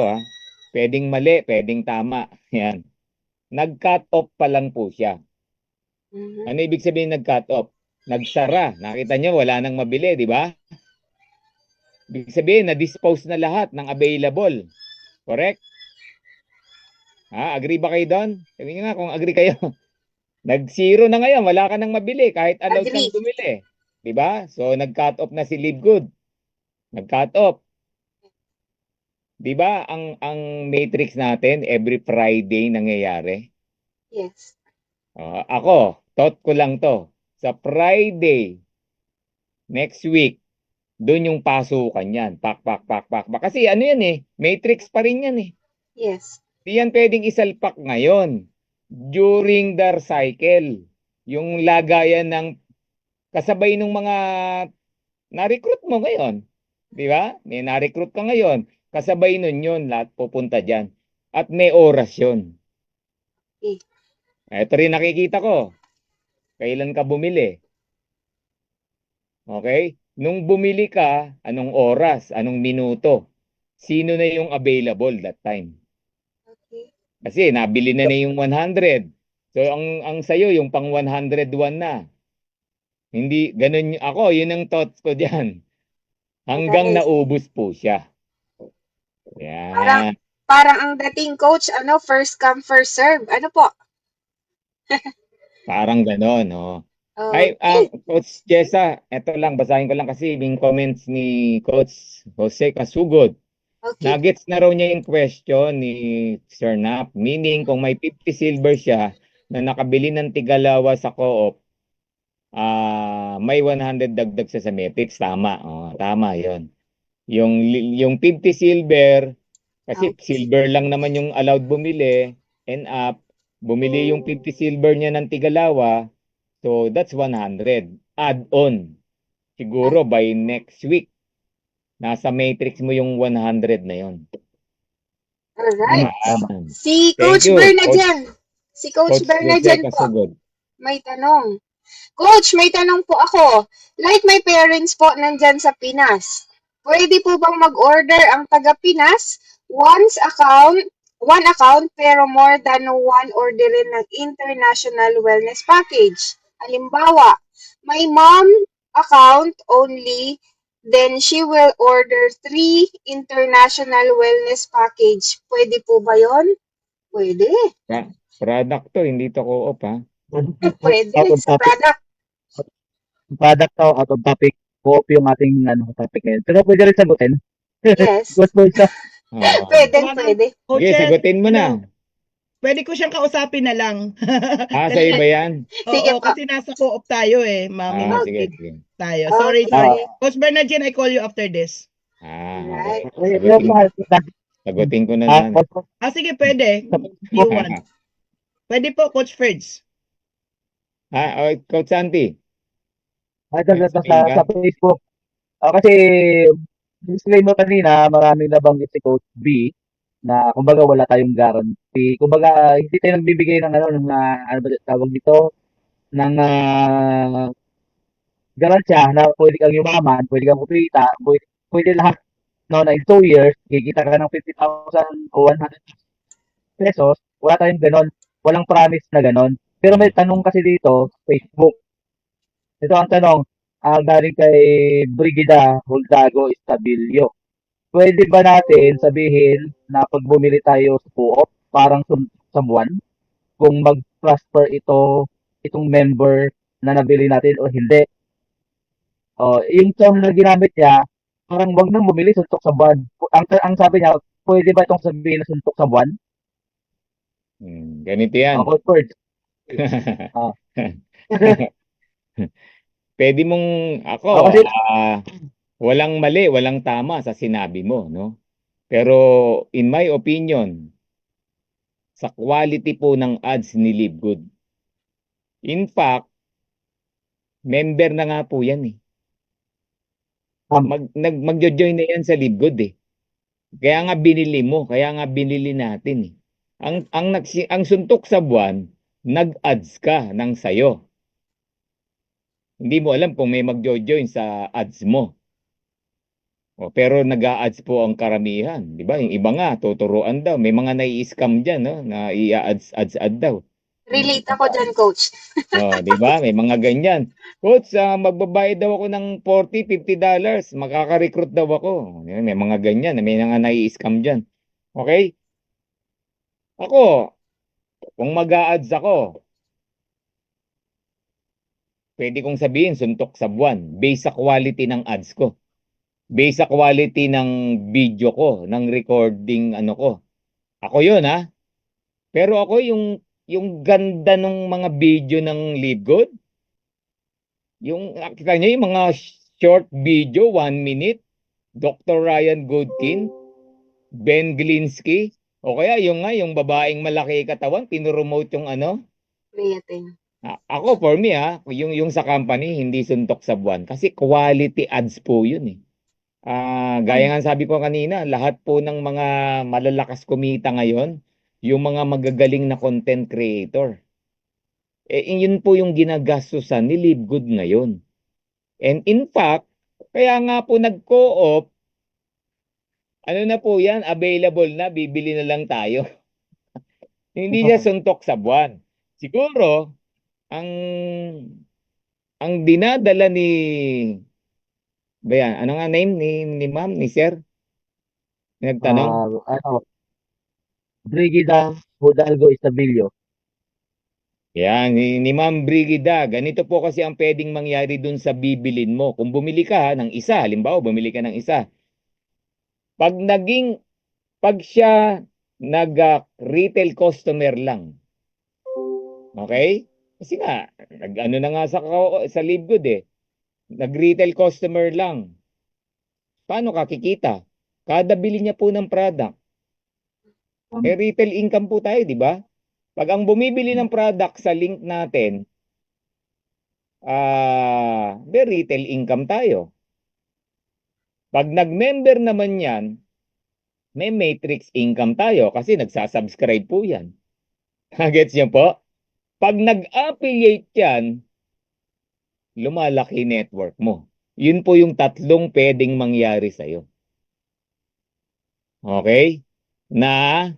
Speaker 2: Pwedeng mali, pwedeng tama. Yan. Nag-cut off pa lang po siya.
Speaker 3: Mhm.
Speaker 2: Ano ibig sabihin nag-cut off? Nagsara. Nakita niyo wala nang mabili, di ba? Ibig sabihin na-dispose na lahat ng available. Correct? Agree ba kayo doon? Sabihin niyo nga kung agree kayo. Nag-zero na ngayon, wala ka nang mabili kahit allowed
Speaker 3: Agree.
Speaker 2: kang bumili. 'Di ba? So nag-cut off na si Live Good. Nag-cut off. 'Di ba ang matrix natin every Friday nangyayari?
Speaker 3: Yes.
Speaker 2: Ako, thought ko lang 'to. Sa Friday next week, doon yung pasukan yan. Pak. Kasi ano yan matrix pa rin yan
Speaker 3: Yes.
Speaker 2: Di yan pwedeng isalpak ngayon during the cycle. Yung lagayan ng kasabay ng mga na-recruit mo ngayon. Di ba? May na-recruit ka ngayon. Kasabay nun yun, lahat pupunta dyan. At may oras yun.
Speaker 3: Okay.
Speaker 2: Ito rin nakikita ko. Kailan ka bumili? Okay? Nung bumili ka, anong oras, anong minuto? Sino na yung available that time?
Speaker 3: Okay.
Speaker 2: Kasi nabili na yung 100. So ang sayo yung pang 101 na. Hindi ganun ako, yun ang thoughts ko diyan. Hanggang
Speaker 3: Okay.
Speaker 2: naubos po siya. Yan.
Speaker 3: Parang ang dating coach, first come, first serve. Ano po?
Speaker 2: Parang gano'n, Ay,
Speaker 3: Okay.
Speaker 2: Coach Jessa, eto lang, basahin ko lang kasi yung comments ni Coach Jose Casugod.
Speaker 3: Okay.
Speaker 2: Nagets na raw niya yung question ni Sir Nap. Meaning, kung may 50 silver siya na nakabili ng tigalawa sa co-op, may 100 dagdag sa Metics. Tama. Tama yon. Yung 50 silver, kasi
Speaker 3: Okay.
Speaker 2: silver lang naman yung allowed bumili, and up, bumili yung 50 silver niya ng tigalawa, so that's 100. Add on. Siguro by next week, nasa matrix mo yung 100 na yon.
Speaker 3: Alright.
Speaker 2: Ayan.
Speaker 3: Si
Speaker 2: Thank
Speaker 3: Coach
Speaker 2: you,
Speaker 3: Bernadjan. Si Coach
Speaker 2: Coach
Speaker 3: Bernadjan
Speaker 2: Jose
Speaker 3: po.
Speaker 2: Casugod.
Speaker 3: May tanong. Coach, may tanong po ako. Like my parents po nandyan sa Pinas. Pwede po bang mag-order ang taga-Pinas one account pero more than one orderin ng international wellness package? Halimbawa, my mom account only, then she will order 3 international wellness package. Pwede po ba yon? Pwede.
Speaker 2: Product to, hindi to co-op
Speaker 3: Pwede.
Speaker 5: Out of
Speaker 3: Sa
Speaker 5: topic.
Speaker 3: product.
Speaker 5: Product to, out of topic. Co-op yung ating topic ngayon. Pero pwede rin sagutin.
Speaker 3: Yes.
Speaker 5: Good po siya.
Speaker 3: Pwede.
Speaker 2: Sige, sagutin mo na.
Speaker 6: Pwede ko siyang kausapin na lang.
Speaker 2: Sa iba yan?
Speaker 3: Sige
Speaker 6: Oo,
Speaker 3: po.
Speaker 6: kasi nasa co-op tayo Mami,
Speaker 2: Sige.
Speaker 6: tayo. Sorry.
Speaker 3: Okay.
Speaker 6: Coach Bernardine, I call you after this.
Speaker 3: Alright.
Speaker 2: Sagutin ko na.
Speaker 6: Sige, pwede. You want. Pwede po, Coach Ferds.
Speaker 2: Coach Santi.
Speaker 5: Sa Facebook. Kasi disclaimer kanina, maraming nabanggit si Coach B na kumbaga wala tayong guarantee. Kumbaga hindi tayo nagbibigay ng ano ng ano ba tawag dito ng garansya na pwede kang yumaman, pwede kang kumita, pwede lahat no na in 2 years kikita ka ng 50,000 o 100 pesos. Wala tayong ganon. Walang promise na ganon. Pero may tanong kasi dito, Facebook. Ito ang tanong, galing kay Brigida Huldago Estabilio. Pwede ba natin sabihin na pag bumili tayo sa co-op, parang sa buwan, kung mag-prosper itong member na nabili natin o hindi? O, yung term na ginamit niya, parang wag nang bumili, suntok sa buwan. Ang sabi niya, pwede ba itong sabihin na suntok sa buwan?
Speaker 2: Ganito yan.
Speaker 5: Ako, first. Ah,
Speaker 2: Pwede mong, ako,
Speaker 5: kasi,
Speaker 2: walang mali, walang tama sa sinabi mo, no? Pero in my opinion, sa quality po ng ads ni LiveGood. In fact, member na nga po yan eh.
Speaker 5: um,
Speaker 2: Magjo-join na yan sa LiveGood eh. Kaya nga binili mo, kaya nga binili natin eh. Ang suntok sa buwan, nag-ads ka ng sayo. Hindi mo alam kung may magjo-join sa ads mo. Pero nag-a-ads po ang karamihan, 'di ba? Yung iba nga tuturuan daw, may mga nai-scam diyan, no, na i-ads ad daw.
Speaker 3: Relate ako dyan, coach.
Speaker 2: 'Di ba? May mga ganyan. Coach, magbabayad daw ako ng $40, $50, makaka-recruit daw ako. May mga ganyan, may mga nai-scam diyan. Okay? Ako, kung mag-a-ads ako, pwede kong sabihin suntok sa buwan based sa quality ng ads ko. Based sa quality ng video ko, ng recording ano ko. Ako 'yun ha. Pero ako yung ganda ng mga video ng LiveGood, yung kita niyo yung mga short video, 1 minute, Dr. Ryan Goodkin, Ben Glinsky, o kaya yung babaeng malaki katawan, pinromote yung ano.
Speaker 3: Creatine.
Speaker 2: Ako for me yung sa company hindi suntok sa buwan kasi quality ads po yun eh. Gaya nga sabi ko kanina, lahat po ng mga malalakas kumita ngayon, yung mga magagaling na content creator. Yun po yung ginagastusan ni LiveGood ngayon. And in fact, kaya nga po nag-co-op, ano na po yan, available na, bibili na lang tayo. Hindi niya suntok sa buwan. Siguro, ang dinadala ni, ba yan, ano nga name ni ma'am, ni sir? Nagtanong?
Speaker 5: ano, Brigida Hidalgo Estabilio.
Speaker 2: Yan, ni Ma'am Brigida, ganito po kasi ang pwedeng mangyari dun sa bibilin mo. Kung bumili ka ng isa, halimbawa bumili ka ng isa, pag siya nag-retail customer lang, okay? Kasi nga, nag-ano na nga sa LiveGood eh, nag-retail customer lang. Paano ka kikita? Kada bili niya po ng product, retail income po tayo, di ba? Pag ang bumibili ng product sa link natin, may retail income tayo. Pag nag-member naman yan, may matrix income tayo kasi nagsasubscribe po yan. Gets niyo po? Pag nag-affiliate yan, lumalaki network mo. Yun po yung tatlong pwedeng mangyari sa'yo. Okay? Na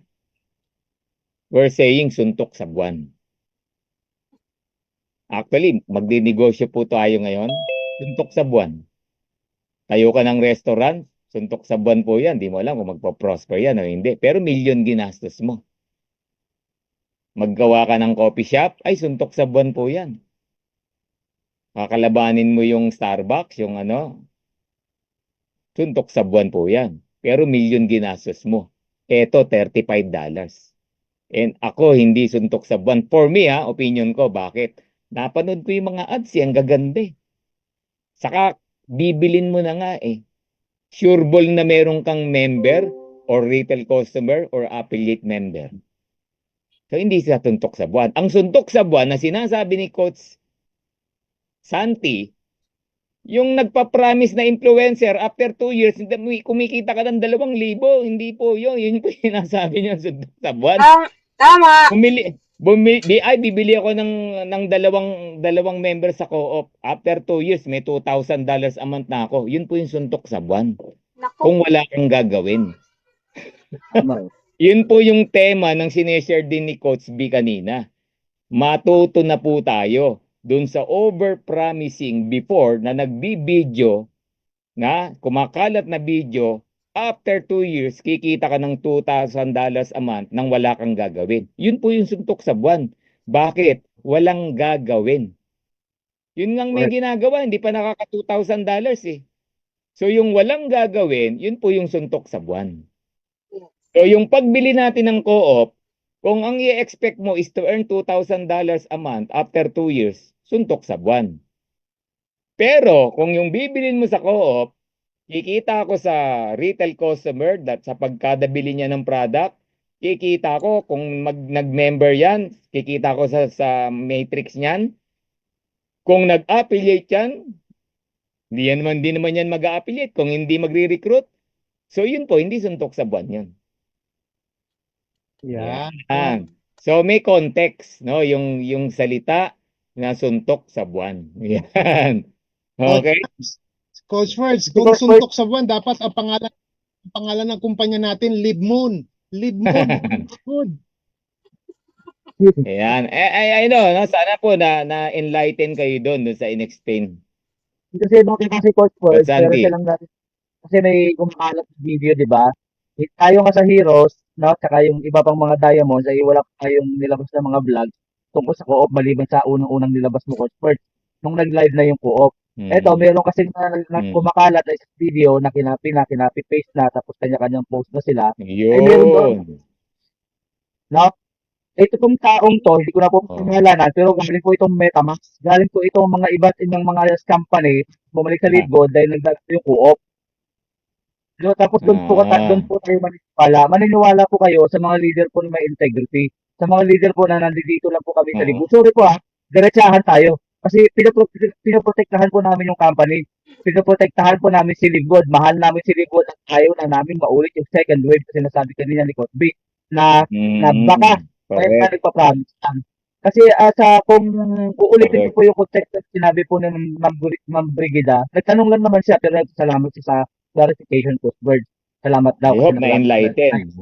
Speaker 2: we're saying suntok sa buwan. Actually, magdinegosyo po tayo ngayon, suntok sa buwan. Tayo ka ng restaurant, suntok sa buwan po yan. Di mo alam kung magpa-prosper yan o hindi. Pero million ginastos mo. Maggawa ka ng coffee shop, ay suntok sa buwan po yan. Kakalabanin mo yung Starbucks, yung ano, suntok sa buwan po yan. Pero million ginastos mo. Eto, $35. And ako, hindi suntok sa buwan. For me, opinion ko, bakit? Napanood ko yung mga ads, ang gaganda eh. Saka, bibilin mo na nga eh. Sureball na meron kang member or retail customer or affiliate member. So, hindi siya suntok sa buwan. Ang suntok sa buwan na sinasabi ni Coach Santi, Yung nagpa-promise na influencer, after 2 years, kumikita ka ng 2,000. Hindi po yun. Yun po yung sinasabi niya sa buwan.
Speaker 3: Tama.
Speaker 2: Bibili ako ng dalawang member sa co-op. After 2 years, may $2,000 a month na ako. Yun po yung suntok sa buwan.
Speaker 3: Naku.
Speaker 2: Kung wala kang gagawin.
Speaker 5: Tama.
Speaker 2: Yun po yung tema ng sineshare din ni Coach B kanina. Matuto na po tayo dun sa over-promising before na nagbibideo na kumakalat na video, after 2 years, kikita ka ng $2,000 a month nang wala kang gagawin. Yun po yung suntok sa buwan. Bakit? Walang gagawin. Yun nga may
Speaker 5: Correct.
Speaker 2: ginagawa, hindi pa nakaka-$2,000 eh. So yung walang gagawin, yun po yung suntok sa buwan. So yung pagbili natin ng co-op, kung ang i-expect mo is to earn $2,000 a month after 2 years, suntok sa buwan. Pero kung yung bibilin mo sa co-op, kikita ako sa retail customer that sa pagkada bili niya ng product, kikita ko kung nag-member yan, kikita ko sa matrix niyan. Kung nag-affiliate yan, hindi naman yan mag-affiliate kung hindi magre-recruit. So yun po, hindi suntok sa buwan yun.
Speaker 1: Yan.
Speaker 2: Yan. So may context, no? Yung salita na suntok sa buwan. Yan. Okay?
Speaker 1: Coach Words,
Speaker 5: Si
Speaker 1: kung
Speaker 5: Coach
Speaker 1: suntok sa buwan, dapat ang pangalan ng kumpanya natin, Live Moon. Live Moon. Good.
Speaker 2: Ayan. I know, no? Sana po na-enlighten kayo doon sa in-explain.
Speaker 5: Kasi nakita si Coach Ford, pero
Speaker 2: Sandy.
Speaker 5: siya lang natin. Kasi may kumakalat na video, di ba? Tayo nga sa Heroes, no? Tsaka yung iba pang mga Diamonds, ay wala pa tayong nilabas na mga vlog tungkol sa co-op maliban sa unang-unang nilabas mo, Coach Ford. Nung nag-live na yung co-op. Eto, meron kasi na kumakalat na isang video na kinapi-paste na, tapos kanya-kanyang post na sila. Ay, meron doon.
Speaker 2: Yun.
Speaker 5: No? Ito pong taong to, hindi ko na po pangalanan, pero galing po itong Metamax. Galing po itong mga iba't ibang mga company, bumalik sa Lidgo dahil nagdagdag yung co-op. No, tapos doon po tayo maniniwala po kayo sa mga leader po na may integrity. Sa mga leader po na nandito lang po kami sa Lidgo. Sorry po diretsahan tayo. Kasi pinoprotektahan po namin yung company. Pinoprotektahan po namin si Ligod. Mahal namin si Ligod at ayaw na namin maulit yung second wave kasi nasabi kanina ni Coach B na baka kaya nga nagpa-promise lang. Kasi kung uulitin ko po yung context na sinabi po ng Ma'am Brigida, nagtanong lang naman siya pero salamat siya sa clarification, Coach Bird. Salamat daw.
Speaker 2: I hope na-enlighten.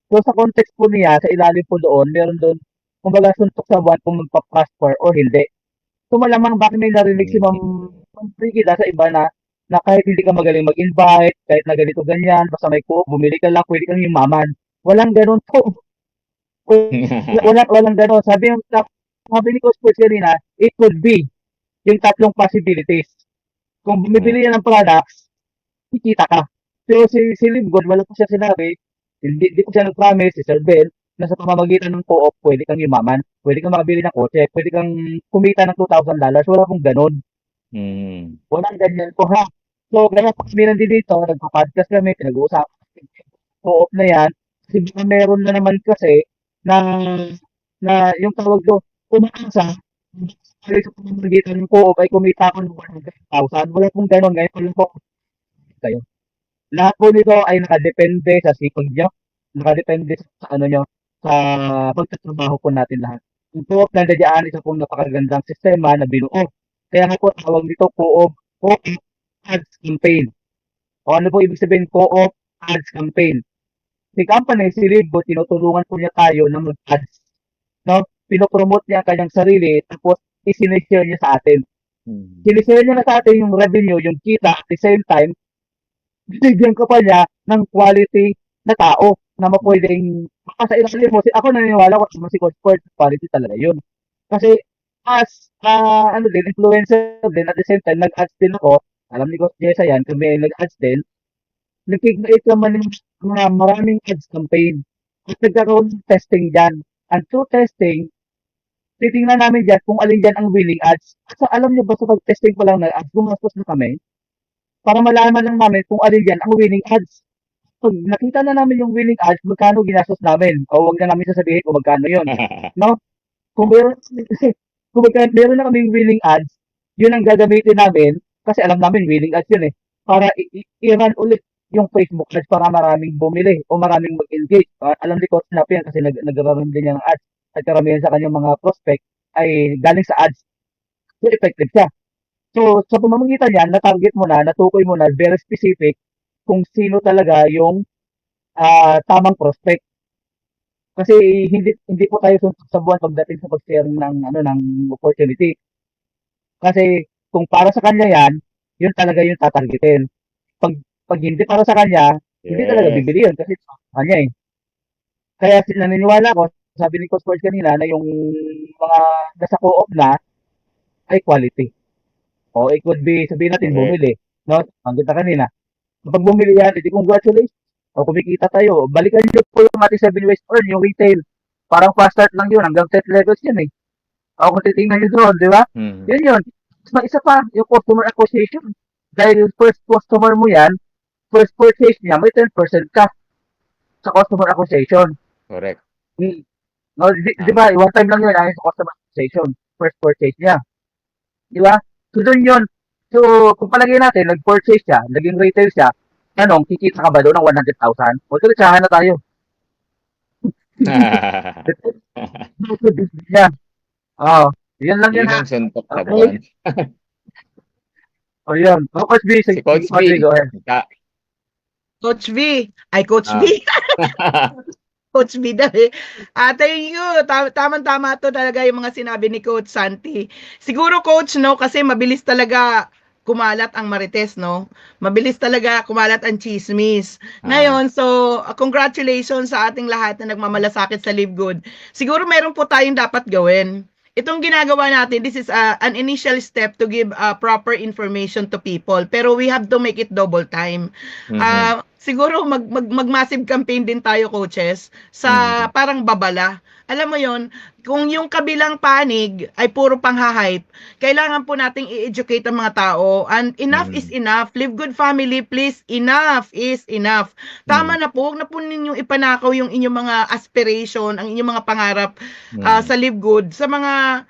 Speaker 5: So sa context po niya, sa ilalim po doon, meron doon, kumbaga suntok sa buwan kung magpa-prosper or hindi. So malamang bakit may narinig si Ma'am Brigida sa iba na kahit hindi ka magaling mag-invite, kahit na ganito ganyan, basta may co, bumili ka lang, pwede kang yumaman. Walang ganun po. Walang gano'n. Sabi ni Coach Sports kanina, it could be yung tatlong possibilities. Kung bumibili yan ng products, kikita ka. Pero si Livgod, wala po siya sinabi, hindi ko siya nag-promise, si Sir Ben, na sa pamamagitan ng co-op, pwede kang yumaman, pwede kang makabili ng kotse, pwede kang kumita ng $2,000. Wala pong gano'n. Walang ganyan po ha. So, kaya pag kami nandito, nagpa-podcast kami, pinag-uusapan, co-op na yan, kasi meron na naman kasi na yung tawag doon, umaasa, kasi sa pamamagitan ng co-op ay kumita ako ng 100,000. Wala pong gano'n. Ngayon ko lang po kayo. Lahat po nito ay nakadepende sa sipag nyo, nakadepende sa ano nyo, sa pagtatrabaho po natin lahat. Yung co-op na dadaan, isa pong napakagandang sistema na binuo. Kaya nga po, tawag dito co-op ads campaign. O ano po ibig sabihin co-op ads campaign? Si company, si Libo, tinutulungan po niya tayo na mag-ads. No? Pinopromote niya ang kanyang sarili, tapos isinishare niya sa atin. Sinishare niya na sa atin yung revenue, yung kita, at the same time, binigyan ko pa niya ng quality na tao na mapwedeng sa ilalim mo. Ako naniniwala ko si Coach Ford, quality talaga yun. Kasi as influencer din, at the same time, nag-ads din ako. Alam ni Coach Jessa yan, kung may nag-ads din, nag-create naman ng mga maraming ads campaign. At nagkaroon ng testing dyan. And through testing, titingnan namin dyan kung alin dyan ang winning ads. So, alam nyo ba sa pag-testing ko lang na ads, gumastos na kami para malaman lang namin kung alin dyan ang winning ads. Pag nakita na namin yung winning ads, magkano ginastos namin. O wag na namin sasabihin kung magkano yun. No? Kung meron na kaming winning ads, yun ang gagamitin namin kasi alam namin willing ads yun eh. Para i-run ulit yung Facebook ads para maraming bumili o maraming mag-engage. Alam ni Coach Snap yan kasi nag-run din yan ng ads at karamihan sa kanyang mga prospect ay galing sa ads. So, effective siya. So, sa pamamagitan yan, na-target mo na, natukoy mo na, very specific kung sino talaga yung tamang prospect. Kasi hindi po tayo suntok sa buwan pagdating sa pag-sharing ng ng opportunity. Kasi kung para sa kanya yan, yun talaga yung tatargetin. Pag hindi para sa kanya, hindi talaga
Speaker 2: Yes.
Speaker 5: bibili yun kasi sa kanya eh. Kaya naniniwala ako, sabi ni Coach Forge kanina na yung mga nasa co-op na ay quality. O it could be, sabihin natin,
Speaker 2: Correct.
Speaker 5: bumili. No? Ang kita kanina. Kapag bumili yan, edi congratulations. O kumikita tayo. Balikan nyo po yung ating 7 ways earn, yung retail. Parang fast start lang yun. Hanggang 10 levels yun eh. O kung titingnan nyo doon, di ba?
Speaker 2: Mhm.
Speaker 5: Yun yun. Mas isa pa, yung customer acquisition. Dahil yung first customer mo yan, first purchase niya, may 10% ka sa customer acquisition.
Speaker 2: Correct.
Speaker 5: No, di ba, one time lang yun ayon sa customer acquisition. First purchase niya. Di ba? So, doon yun. So, kung palagay natin, nag-purchase siya, naging retail siya, anong, kikita ka ba doon ng 100,000? O, diretsahan na tayo. Niya. Oo. Yan lang
Speaker 2: Yun
Speaker 5: yan ha.
Speaker 2: ang suntok sa
Speaker 5: Okay.
Speaker 2: buwan.
Speaker 5: O, yun. O, Coach B,
Speaker 2: Si Coach
Speaker 5: Coach B,
Speaker 2: B.
Speaker 5: go ahead.
Speaker 6: Coach V. Ay, Coach
Speaker 2: Ah.
Speaker 6: V. Coach B daw eh. Thank you. Tama-tama to talaga yung mga sinabi ni Coach Santi. Siguro Coach, no, kasi mabilis talaga kumalat ang marites, no? Mabilis talaga kumalat ang chismis. Ngayon, so, congratulations sa ating lahat na nagmamalasakit sa Live Good. Siguro meron po tayong dapat gawin. Itong ginagawa natin, this is an initial step to give proper information to people. Pero we have to make it double time.
Speaker 2: Mhm.
Speaker 6: Siguro mag-massive campaign din tayo, coaches, sa parang babala. Alam mo yon, kung yung kabilang panig ay puro panghahype, kailangan po nating i-educate ang mga tao. And enough is enough. Live Good family, please. Enough is enough. Tama na po. Huwag na po ninyong ipanakaw yung inyong mga aspiration, ang inyong mga pangarap sa Live Good, sa mga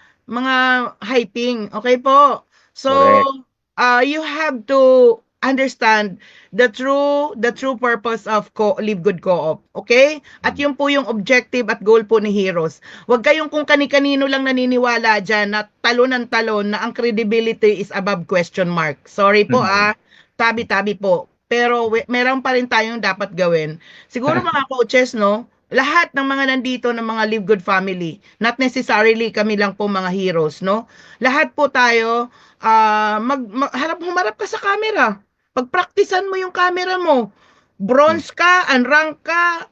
Speaker 6: hyping. Okay po? So,
Speaker 2: Correct.
Speaker 6: you have to understand the true purpose of Live Good Co-op. Okay? At yun po yung objective at goal po ni Heroes. Huwag kayong kung kani-kanino lang naniniwala dyan na talon ng talon na ang credibility is above question mark. Sorry po tabi-tabi po. Pero meron pa rin tayong dapat gawin. Siguro mga coaches, no? Lahat ng mga nandito ng mga Live Good family, not necessarily kami lang po mga heroes, no? Lahat po tayo, humarap ka sa camera. Pagpraktisan mo yung camera mo. Bronze ka, unrank ka,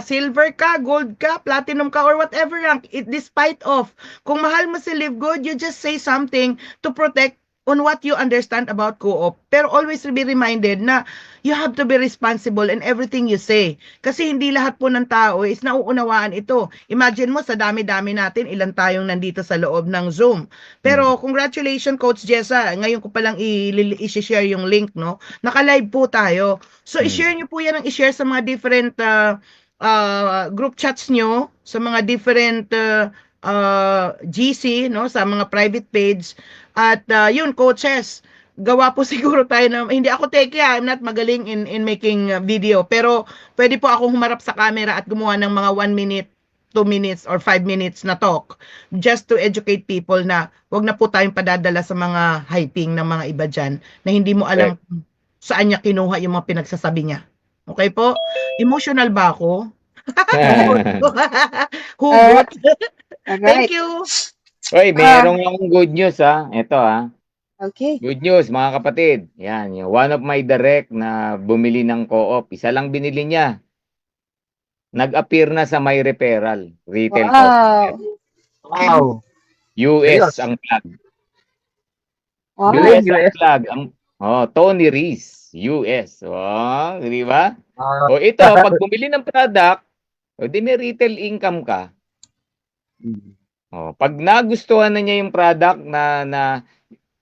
Speaker 6: silver ka, gold ka, platinum ka, or whatever rank. Despite of, kung mahal mo si Live Good, you just say something to protect on what you understand about co-op. Pero always be reminded na you have to be responsible in everything you say. Kasi hindi lahat po ng tao is nauunawaan ito. Imagine mo, sa dami-dami natin, ilan tayong nandito sa loob ng Zoom. Pero congratulations, Coach Jessa. Ngayon ko palang i-share yung link, no? Naka-live po tayo. So, i-share nyo po yan ang i-share sa mga different group chats nyo, sa mga different GC, no? Sa mga private page. At yun, coaches, gawa po siguro tayo na, hindi ako teke, I'm not magaling in making video, pero pwede po akong humarap sa camera at gumawa ng mga 1 minute, 2 minutes, or 5 minutes na talk just to educate people na wag na po tayong padadala sa mga hyping ng mga iba dyan na hindi mo alam kung saan niya kinuha yung mga pinagsasabi niya. Okay po? Emotional ba ako? Hugot.
Speaker 3: Alright.
Speaker 6: Thank you.
Speaker 2: Hoy, merong akong good news Ito
Speaker 3: Okay.
Speaker 2: Good news mga kapatid. Yan, yung one of my direct na bumili ng co-op. Isa lang binili niya. Nag-appear na sa my referral. Retail
Speaker 3: Wow.
Speaker 5: Wow.
Speaker 2: US ang plug.
Speaker 3: Wow.
Speaker 2: US ang
Speaker 5: US.
Speaker 2: plug. Tony Reese. US. Oh, di ba?
Speaker 5: Ah,
Speaker 2: Ito, pag bumili ng product, di may retail income ka. Pag nagustuhan na niya yung product na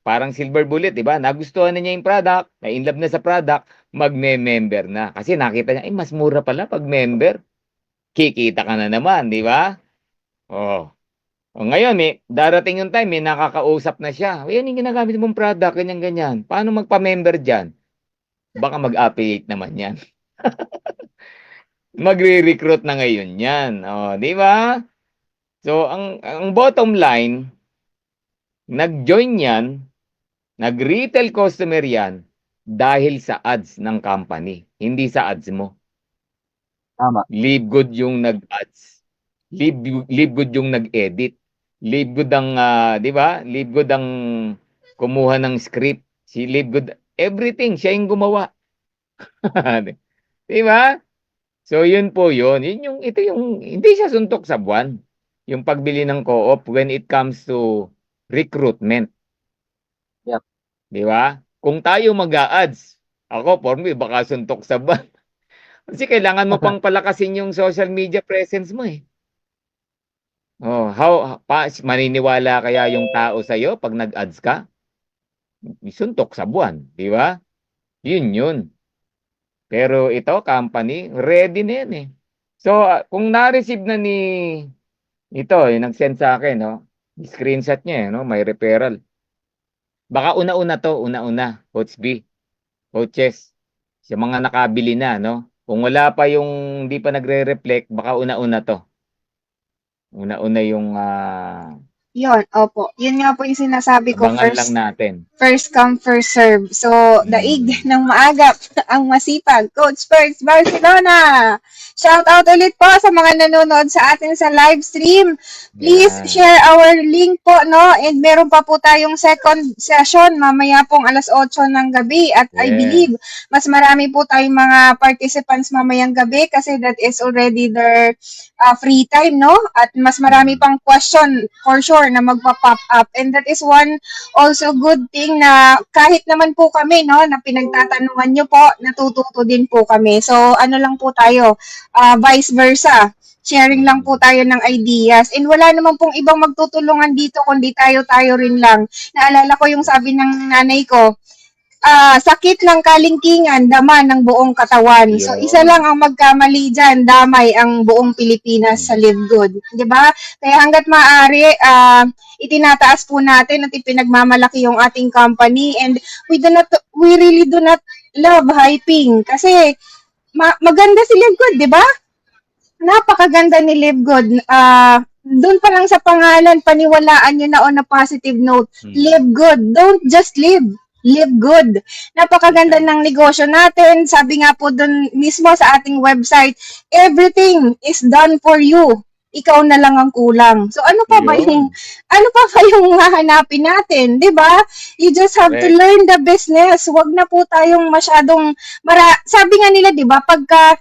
Speaker 2: parang silver bullet, di ba? Nagustuhan na niya yung product, na-in love na sa product, magme-member na. Kasi nakita niya, mas mura pala pag member. Kikita ka na naman, di ba? O ngayon, darating yung time, may nakakausap na siya. Yan yung ginagamit mong product, ganyan-ganyan. Paano magpa-member dyan? Baka mag-affiliate naman yan. Magre-recruit na ngayon yan. O, di ba? So, ang bottom line, nag-join yan, nag-retail customer yan, dahil sa ads ng company, hindi sa ads mo.
Speaker 5: Tama.
Speaker 2: Live Good yung nag-ads. Live Good yung nag-edit. Live Good ang, di ba? Live Good ang kumuha ng script. Si Live Good, everything, siya yung gumawa. Di ba? So, yun po yun. Ito yung, hindi siya suntok sa buwan. Yung pagbili ng co-op when it comes to recruitment.
Speaker 5: Yep.
Speaker 2: Di ba? Kung tayo mag-a-ads, ako, for me, baka suntok sa buwan. Kasi kailangan mo pang palakasin yung social media presence mo eh. Oh, maniniwala kaya yung tao sa iyo pag nag-ads ka? Suntok sa buwan, di ba? Yun. Pero ito, company, ready na yan eh. So, kung na-receive na ito, nag-send sa akin, no? Screenshot niya, no? May referral. Baka una-una, Coach B, Coaches, sa mga nakabili na, no? Kung wala pa yung hindi pa nagre-reflect, baka una-una to. Una-una yung
Speaker 3: Yun, opo. Yun nga po yung sinasabi ko,
Speaker 2: abangan lang natin.
Speaker 3: first come, first serve. So, daig ng maaga ang masipag. Coach Perks Barcelona! Shout out ulit po sa mga nanonood sa atin sa live stream. Please
Speaker 2: Yan.
Speaker 3: share our link po, no? And meron pa po tayong second session mamaya pong 8:00 ng gabi. At I
Speaker 2: Yes.
Speaker 3: believe mas marami po tayong mga participants mamayang gabi kasi that is already their free time, no? At mas marami pang question for sure na magpa-pop up. And that is one also good thing na kahit naman po kami, no, na pinagtatanungan nyo po, natututo din po kami. So, ano lang po tayo, vice versa. Sharing lang po tayo ng ideas. And wala naman pong ibang magtutulungan dito kundi tayo-tayo rin lang. Naalala ko yung sabi ng nanay ko, sakit ng kalingkingan, dama ng buong katawan. So,
Speaker 2: Yun.
Speaker 3: isa lang ang magkamali dyan, damay ang buong Pilipinas sa Live Good. Diba? Kaya hanggat maaari, itinataas po natin at ipinagmamalaki yung ating company. And we really do not love hyping. Kasi, maganda si Live Good, diba? Napakaganda ni Live Good. Doon pa lang sa pangalan, paniwalaan nyo na on a positive note. Live good. Don't just live. Live good. Napakaganda ng negosyo natin. Sabi nga po doon mismo sa ating website, everything is done for you. Ikaw na lang ang kulang. So ano pa ba yung hahanapin natin, 'di ba? You just have to
Speaker 2: Correct.
Speaker 3: learn the business. Huwag na po tayong masyadong sabi nga nila, 'di ba, pagka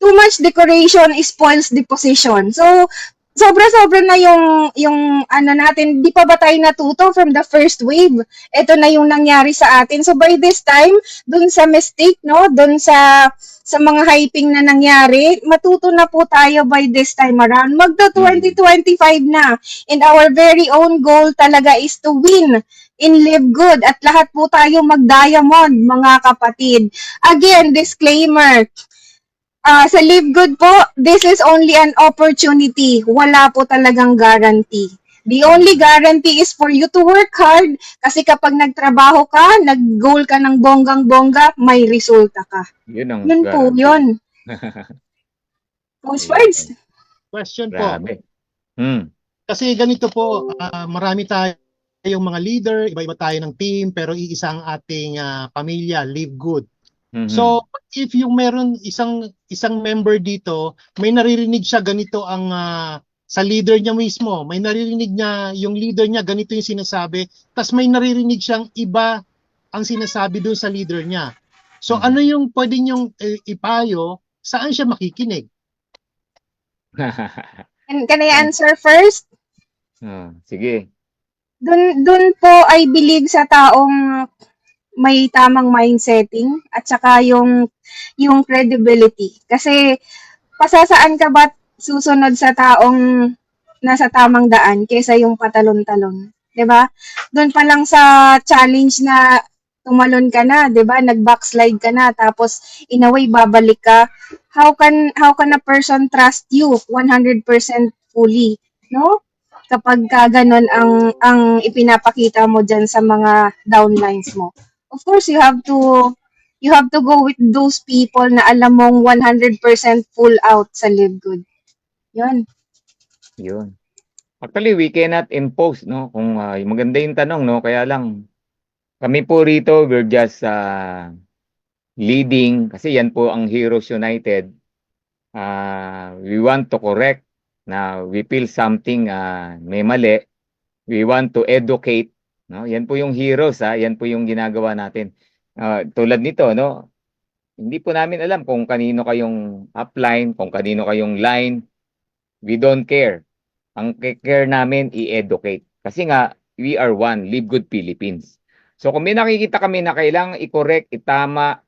Speaker 3: too much decoration spoils the position. So sobra-sobra na yung ano natin, di pa ba tayo natuto from the first wave? Ito na yung nangyari sa atin. So by this time, dun sa mistake, no, dun sa mga hyping na nangyari, matuto na po tayo by this time around. Magto 2025 na. And our very own goal talaga is to win in Live Good at lahat po tayo mag-diamond, mga kapatid. Again, disclaimer, sa Live Good po, this is only an opportunity. Wala po talagang guarantee. The only guarantee is for you to work hard kasi kapag nagtrabaho ka, nag-goal ka ng bonggang-bongga, may resulta ka.
Speaker 2: Yun
Speaker 3: Po
Speaker 2: guarantee.
Speaker 3: yun. Coach Perks.
Speaker 1: Question po.
Speaker 2: Grabe.
Speaker 1: Kasi ganito po, marami tayong mga leader, iba-iba tayo ng team, pero iisa ang ating pamilya, Live Good. So, if yung meron isang member dito, may naririnig siya ganito ang sa leader niya mismo, may naririnig niya yung leader niya ganito yung sinasabi, tas may naririnig siyang iba ang sinasabi doon sa leader niya. So, ano yung pwede niyong ipayo, saan siya makikinig?
Speaker 3: Can I answer first?
Speaker 2: Sige.
Speaker 3: Dun po, I believe sa taong may tamang mindsetting at saka yung credibility. Kasi pasasaan ka ba susunod sa taong nasa tamang daan kaysa yung patalon-talon, 'di ba? Doon pa lang sa challenge na tumalon ka na, 'di ba? Nag-backslide ka na tapos in a way babalik ka. How can a person trust you 100% fully, no? kapag ka ganun ang ipinapakita mo dyan sa mga downlines mo. Of course, you have to go with those people na alam mong 100% full out sa Live Good. Yun.
Speaker 2: Yun. Actually, we cannot impose, no? Kung maganda yung tanong, no? Kaya lang, kami po rito, we're just leading, kasi yan po ang Heroes United. We want to correct na we feel something may mali. We want to educate, no? Yan po yung heroes, yan po yung ginagawa natin. Tulad nito, no? Hindi po namin alam kung kanino kayong upline, kung kanino kayong line. We don't care. Ang care namin, i-educate. Kasi nga, we are one, Live Good Philippines. So kung may nakikita kami na kailangan i-correct, itama,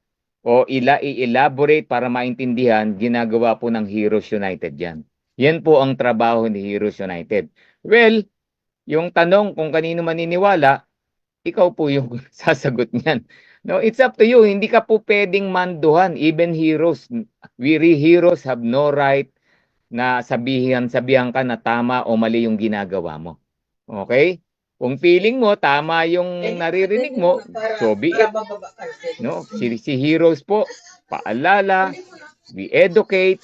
Speaker 2: o i-elaborate para maintindihan, ginagawa po ng Heroes United yan. Yan po ang trabaho ni Heroes United. Well, yung tanong kung kanino maniniwala, ikaw po yung sasagot niyan. No, it's up to you. Hindi ka po pwedeng manduhan. Even heroes, heroes have no right na sabihan ka na tama o mali yung ginagawa mo. Okay? Kung feeling mo tama yung naririnig mo, so be it. No, si heroes po, paalala, we educate,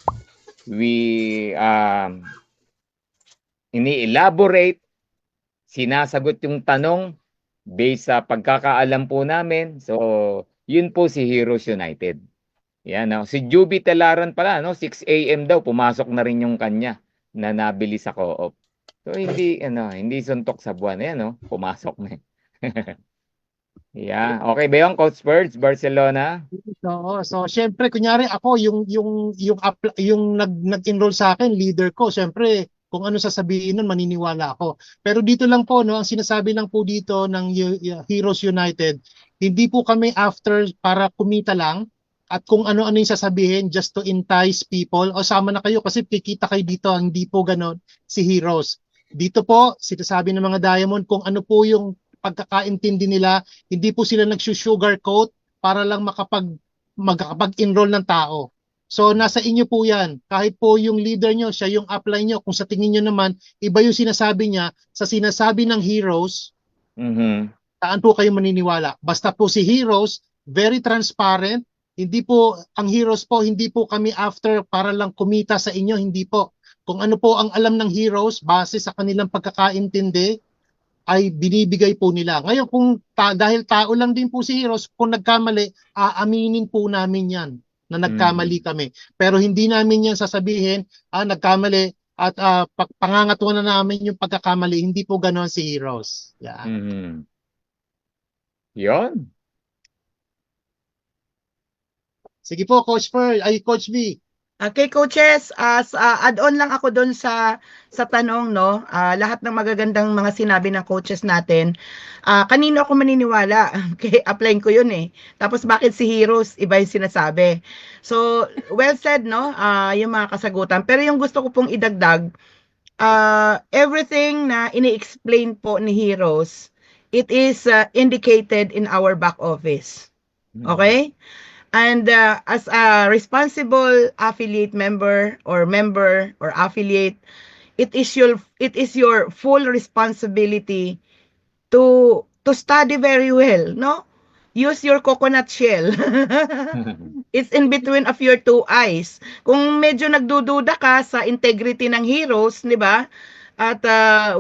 Speaker 2: we ini-elaborate, sinasagot yung tanong based sa pagkakaalam po namin. So, yun po si Heroes United. Yan, no? Si Juby Telaran pala, no? 6 a.m. daw, pumasok na rin yung kanya na nabili sa co-op. So, hindi suntok sa buwan. Yan, no? Pumasok na. Yeah. Okay ba yung Coach Birds, Barcelona?
Speaker 1: So syempre kunyari ako yung nag-enroll sa akin, leader ko, syempre kung ano sasabihin nun maniniwala ako. Pero dito lang po no, ang sinasabi lang po dito ng Heroes United, hindi po kami after para kumita lang at kung ano-ano yung sasabihin just to entice people o sama na kayo kasi kikita kayo dito, hindi po ganon si Heroes. Dito po sinasabi ng mga Diamond kung ano po yung pagkakaintindi nila, hindi po sila nagsusugarcoat para lang makapag-enroll ng tao. So nasa inyo po yan. Kahit po yung leader nyo, siya yung upline nyo, kung sa tingin nyo naman, iba yung sinasabi niya sa sinasabi ng Heroes, saan po kayo maniniwala? Basta po si Heroes, very transparent, ang Heroes po, hindi po kami after para lang kumita sa inyo, hindi po. Kung ano po ang alam ng Heroes, base sa kanilang pagkakaintindi, ay binibigay po nila. Ngayon kung dahil tao lang din po si Heroes, kung nagkamali, aaminin po namin yan na nagkamali kami. Pero hindi namin yan sasabihin, nagkamali at pangangatuan na namin yung pagkakamali. Hindi po ganoon si Heroes. Yeah.
Speaker 2: Yon.
Speaker 1: Sige po, Coach Coach V.
Speaker 6: Okay, coaches, add-on lang ako doon sa tanong, no? Lahat ng magagandang mga sinabi ng coaches natin. Kanino ako maniniwala? Okay, apply ko yun eh. Tapos bakit si Heroes? Iba yung sinasabi. So, well said, no? Yung mga kasagutan. Pero yung gusto ko pong idagdag, everything na ini-explain po ni Heroes, it is indicated in our back office. Okay? And as a responsible affiliate member or affiliate, it is your full responsibility to study very well, no? Use your coconut shell. It's in between of your two eyes. Kung medyo nagdududa ka sa integrity ng Heroes, 'di ba? At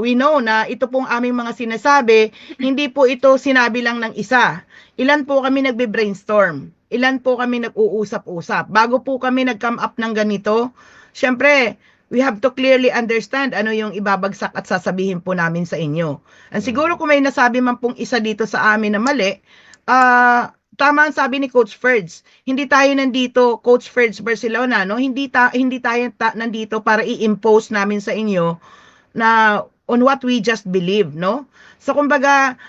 Speaker 6: we know na ito pong aming mga sinasabi, hindi po ito sinabi lang ng isa. Ilan po kami nagbe-brainstorm? Ilan po kami nag-uusap-usap? Bago po kami nag-come up ng ganito, syempre, we have to clearly understand ano yung ibabagsak at sasabihin po namin sa inyo. And siguro kung may nasabi man pong isa dito sa amin na mali, tama ang sabi ni Coach Ferds. Hindi tayo nandito, Coach Ferds Barcelona, no? Hindi tayo nandito para i-impose namin sa inyo na on what we just believe, no? So kumbaga,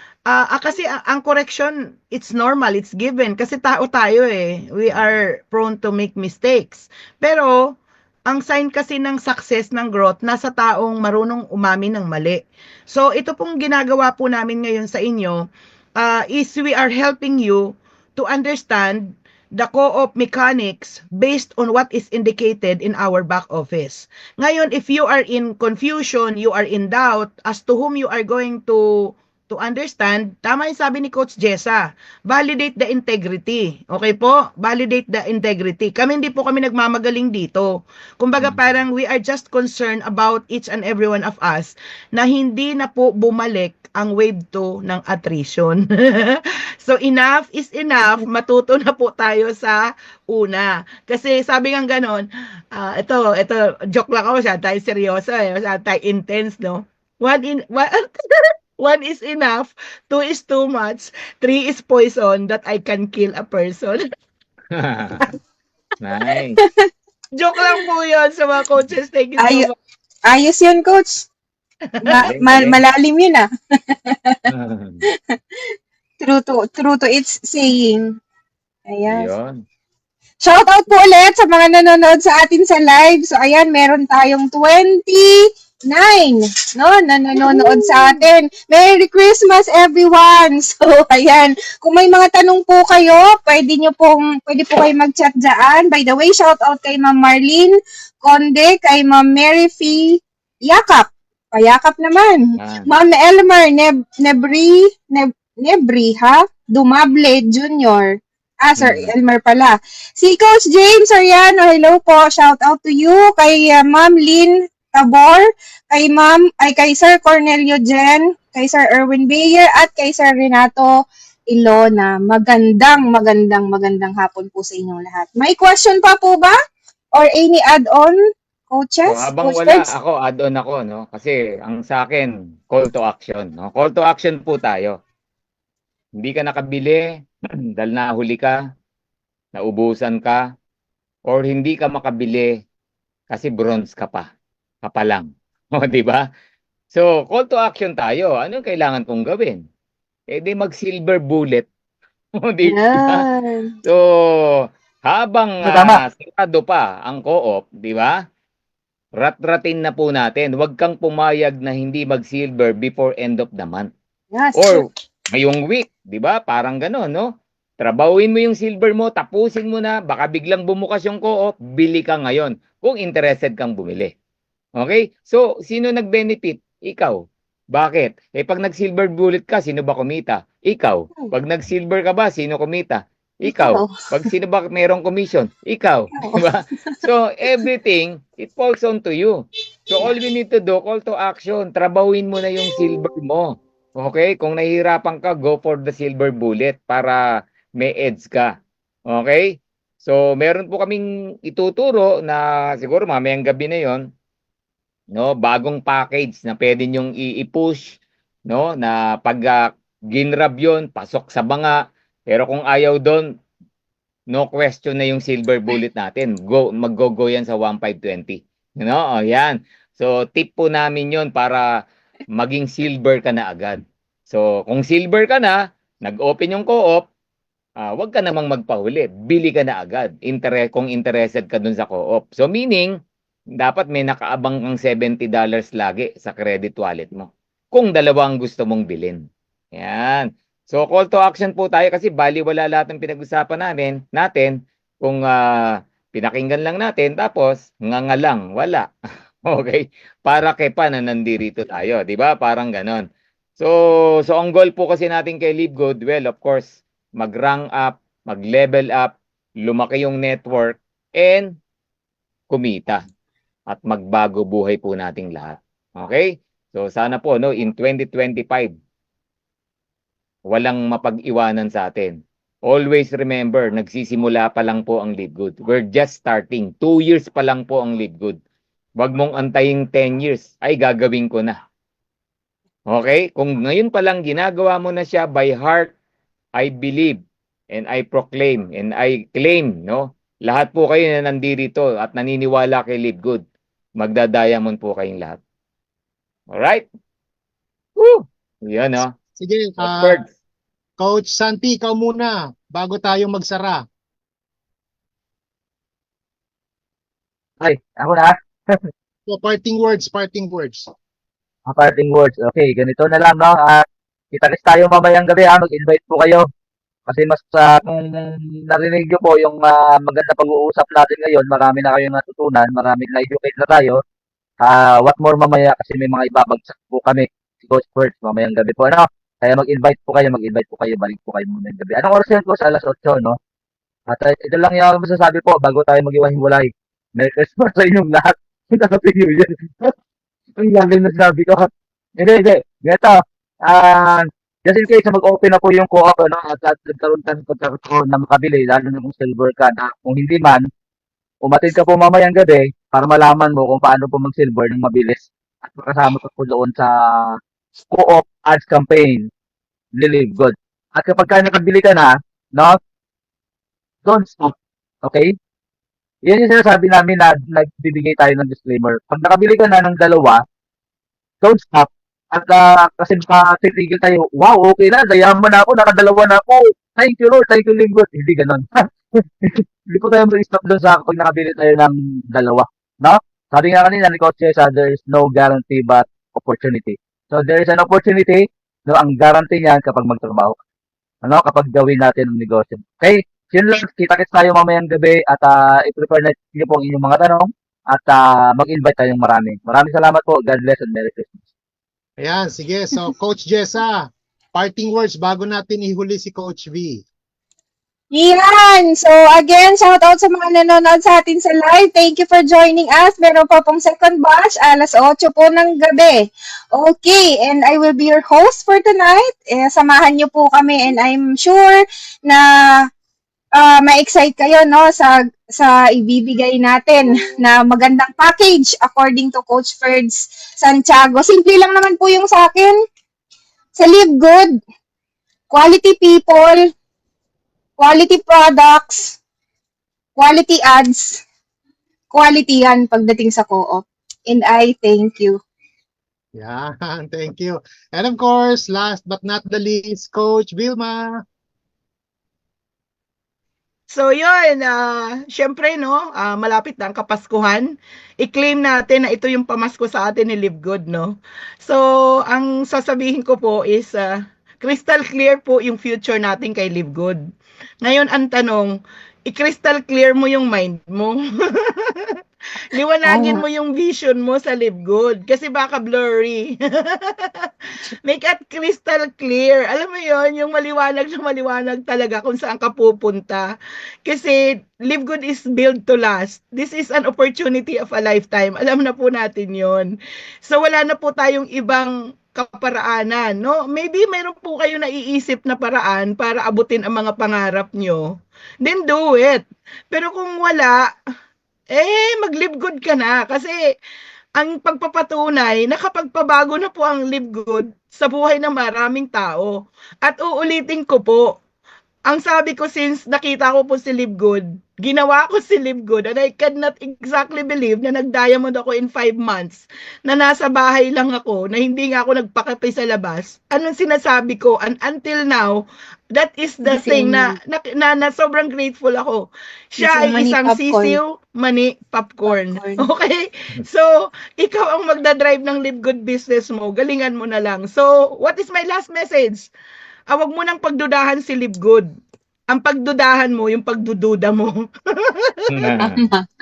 Speaker 6: kasi ang correction, it's normal, it's given. Kasi tao tayo eh. We are prone to make mistakes. Pero, ang sign kasi ng success, ng growth, nasa taong marunong umamin ng mali. So, ito pong ginagawa po namin ngayon sa inyo, is we are helping you to understand the co-op mechanics based on what is indicated in our back office. Ngayon, if you are in confusion, you are in doubt as to whom you are going to understand, tama yung sabi ni Coach Jessa, validate the integrity. Okay po? Validate the integrity. Hindi po kami nagmamagaling dito. Kumbaga parang we are just concerned about each and every one of us na hindi na po bumalik ang wave 2 ng attrition. So enough is enough, matuto na po tayo sa una. Kasi sabi nga ganon, ito, joke lang ako, siya tayo seryoso siya tayo intense, no? One is enough, 2 is too much, 3 is poison that I can kill a person.
Speaker 2: Nice.
Speaker 6: Joke lang po yun sa mga coaches. Thank you so
Speaker 3: Ay-
Speaker 6: much.
Speaker 3: Ayos yun, Coach. Malalim yun ah. True to its saying. Ayan.
Speaker 2: Ayun.
Speaker 3: Shout out po ulit sa mga nanonood sa atin sa live. So ayan, meron tayong 29 no, na nanonood sa atin. Merry Christmas everyone. So ayan, kung may mga tanong po kayo, pwede po kayo mag-chat diyan. By the way, shout out kay Ma'am Marlene Conde, kay Ma'am Mary Fee Yakap. Payakap naman. Ma'am Elmer Nebri ha? Dumable Junior. Sir Elmer pala. Si Coach James Soriano, hello po. Shout out to you. Kay Ma'am Lynn Tabor, kay Sir Cornelio Jen, kay Sir Erwin Bayer, at kay Sir Renato Ilona. Magandang hapon po sa inyong lahat. May question pa po ba? Or any add-on, coaches?
Speaker 2: So, habang
Speaker 3: Coach
Speaker 2: wala,
Speaker 3: Ferds?
Speaker 2: ako, add-on ako, no? Kasi ang sa akin, call to action, no? Call to action po tayo. Hindi ka nakabili dahil nahuli ka, naubusan ka, or hindi ka makabili kasi bronze ka pa lang. O, di ba? So, call to action tayo. Ano kailangan kong gawin? Di mag-silver bullet. O, di ba?
Speaker 3: Yan.
Speaker 2: So, habang
Speaker 5: Tama.
Speaker 2: sarado pa ang co-op, di ba? Rat-ratin na po natin. Huwag kang pumayag na hindi mag-silver before end of the month.
Speaker 3: Yes.
Speaker 2: Or ngayong week, di ba? Parang gano'n, no? Trabahuin mo yung silver mo, tapusin mo na, baka biglang bumukas yung co-op, bili ka ngayon kung interested kang bumili. Okay? So, sino nag-benefit? Ikaw. Bakit? Pag nag-silver bullet ka, sino ba kumita? Ikaw. Pag nag-silver ka ba, sino kumita? Ikaw. Pag sino ba merong commission? Ikaw. Diba? So, everything, it falls on to you. So, all we need to do, call to action, trabahuin mo na yung silver mo. Okay? Kung nahihirapan ka, go for the silver bullet para may edge ka. Okay? So, meron po kaming ituturo na siguro mamayang gabi na yon, no, bagong package na pwede nyong i-push, no, na pag ginrab yon, pasok sa banga. Pero kung ayaw doon, no question na yung silver bullet natin. Mag-go yan sa 1520. No? Yan. So, tip po namin yon para maging silver ka na agad. So, kung silver ka na, nag-open yung co-op, wag ka namang magpahuli. Bili ka na agad. Kung interested ka dun sa co-op. So, meaning, dapat may nakaabang kang $70 lagi sa credit wallet mo. Kung dalawa ang gusto mong bilhin. Yan. So, call to action po tayo kasi baliwala lahat ng pinag-usapan natin kung pinakinggan lang natin tapos nga lang, wala. Okay? Para kepa na nandirito tayo. Diba? Parang ganon. So ang goal po kasi natin kay Live Good, well, of course, mag-rank up, mag-level up, lumaki yung network, and kumita. At magbago buhay po nating lahat. Okay? So sana po, no, in 2025, walang mapag-iwanan sa atin. Always remember, nagsisimula pa lang po ang Live Good. We're just starting. 2 years pa lang po ang Live Good. Wag mong antayin 10 years. Ay, gagawin ko na. Okay? Kung ngayon pa lang ginagawa mo na siya by heart, I believe and I proclaim and I claim, no? Lahat po kayo na nandito at naniniwala kay Live Good. Magda-diamond po kayong lahat. Alright? Woo! Yan, no?
Speaker 1: Sige, Coach Santi, ikaw muna bago tayo magsara.
Speaker 5: Ay, ako na.
Speaker 1: So, parting words.
Speaker 5: Parting words. Okay, ganito na lang, no? Kita-kits tayo mamayang gabi, mag-invite po kayo. Kasi kung narinig niyo po yung maganda pag-uusap natin ngayon, marami na kayong natutunan, marami na-educate na tayo. What more mamaya kasi may mga ibabagsak po kami si Coach Bert mamayang gabi po. Ano? Kaya mag-invite po kayo, balik po kayo mamayang gabi. Anong oras yan, Coach? Alas 8, no? At ito lang yung masasabi po bago tayo mag-iwahiwalay. Merry Christmas sa inyong lahat. Happy New Year. Ang lalim na sabi ko. Hindi. Ganito. Ah, just in case na mag-open na po yung co-op, ano, at pagkakaroon na makabili, lalo na kung silver ka, na kung hindi man, umatid ka po mamayang gabi para malaman mo kung paano po mag-silver ng mabilis. At makasama ka po doon sa co-op ads campaign, Live Good. At kapag ka nakabili ka na, no, don't stop. Okay? Yan yung sinasabi namin na nagbibigay tayo ng disclaimer. Pag nakabili ka na ng dalawa, don't stop. At kasi baka titigil tayo, wow, okay na, dayaman na ako, nakadalawa na ako. Thank you Lord, thank you Lord. Hindi ganon. Hindi po tayo mag-stop doon sa kapag nakabili tayo ng dalawa. No? Sabi nga kanina ni Coach Cesar, there is no guarantee but opportunity. So there is an opportunity, no, ang guarantee niyan kapag magtrabaho. Ano, kapag gawin natin ang negosyo. Okay? Yun lang, kita-kits tayo mamayang gabi at i-prepare na niyo po ang inyong mga tanong at mag-invite tayong marami. Maraming salamat po. God bless and Merry Christmas.
Speaker 1: Ayan, sige. So, Coach Jessa, parting words bago natin ihuli si Coach V.
Speaker 3: Yan! So again, shout out sa mga nanonood sa atin sa live. Thank you for joining us. Meron pa pong second batch, alas 8 po ng gabi. Okay, and I will be your host for tonight. Samahan niyo po kami and I'm sure na ma-excite kayo no sa ibibigay natin na magandang package according to Coach Ferds Santiago. Simple lang naman po yung sa akin. Sa Live Good, quality people, quality products, quality ads, quality yan pagdating sa co-op. And I thank you.
Speaker 1: Yan, thank you. And of course, last but not the least, Coach Vilma.
Speaker 6: So yun, syempre no, malapit na ang Kapaskuhan. I-claim natin na ito yung pamasko sa atin ni Live Good, no? So, ang sasabihin ko po is, crystal clear po yung future natin kay Live Good. Ngayon, ang tanong, i-crystal clear mo yung mind mo. Liwanagin mo yung vision mo sa Live Good kasi baka blurry. Make it crystal clear. Alam mo yon yung maliwanag na maliwanag talaga kung saan ka pupunta. Kasi Live Good is built to last. This is an opportunity of a lifetime. Alam na po natin yon. So wala na po tayong ibang kaparaanan, no? Maybe meron po kayo naiisip na paraan para abutin ang mga pangarap nyo. Then do it. Pero kung wala, mag-live good ka na. Kasi ang pagpapatunay, nakapagpabago na po ang Live Good sa buhay ng maraming tao. At uulitin ko po, ang sabi ko since nakita ko po si Live Good, ginawa ko si Live Good and I cannot exactly believe na nag-diamond ako in 5 months, na nasa bahay lang ako, na hindi nga ako nagpakape sa labas. Anong sinasabi ko? And until now, that is the thing na sobrang grateful ako. Siya ay isang sisiw, mani, popcorn. Okay? So, ikaw ang magdadrive ng Live Good business mo. Galingan mo na lang. So, what is my last message? Wag mo nang pagdudahan si Live Good. Ang pagdudahan mo, yung pagdududa mo.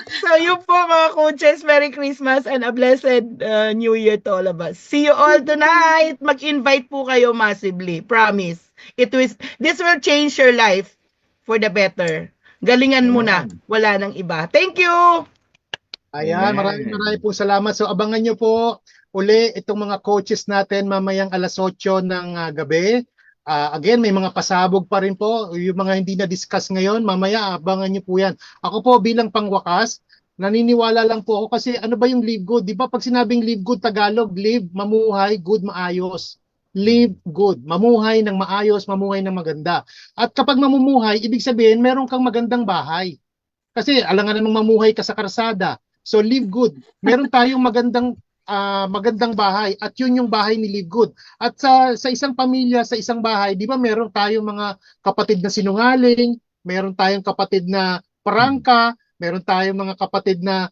Speaker 6: So, yun po mga coaches, Merry Christmas and a blessed New Year to all of us. See you all tonight. Mag-invite po kayo massively. Promise. This will change your life for the better. Galingan mo na. Wala nang iba. Thank you!
Speaker 1: Ayan, maraming po salamat. So, abangan nyo po uli itong mga coaches natin mamayang alas 8 ng gabi. Again, may mga pasabog pa rin po. Yung mga hindi na-discuss ngayon, mamaya abangan nyo po yan. Ako po bilang pangwakas, naniniwala lang po ako kasi ano ba yung live good? Di ba pag sinabing live good Tagalog, live, mamuhay, good, maayos. Live good, mamuhay ng maayos, mamuhay ng maganda. At kapag mamumuhay, ibig sabihin meron kang magandang bahay. Kasi alangan namang mamuhay ka sa karsada. So live good. Meron tayong magandang bahay at yun yung bahay ni Live Good. At sa isang pamilya, sa isang bahay, di ba meron tayong mga kapatid na sinungaling, meron tayong kapatid na prangka, meron tayong mga kapatid na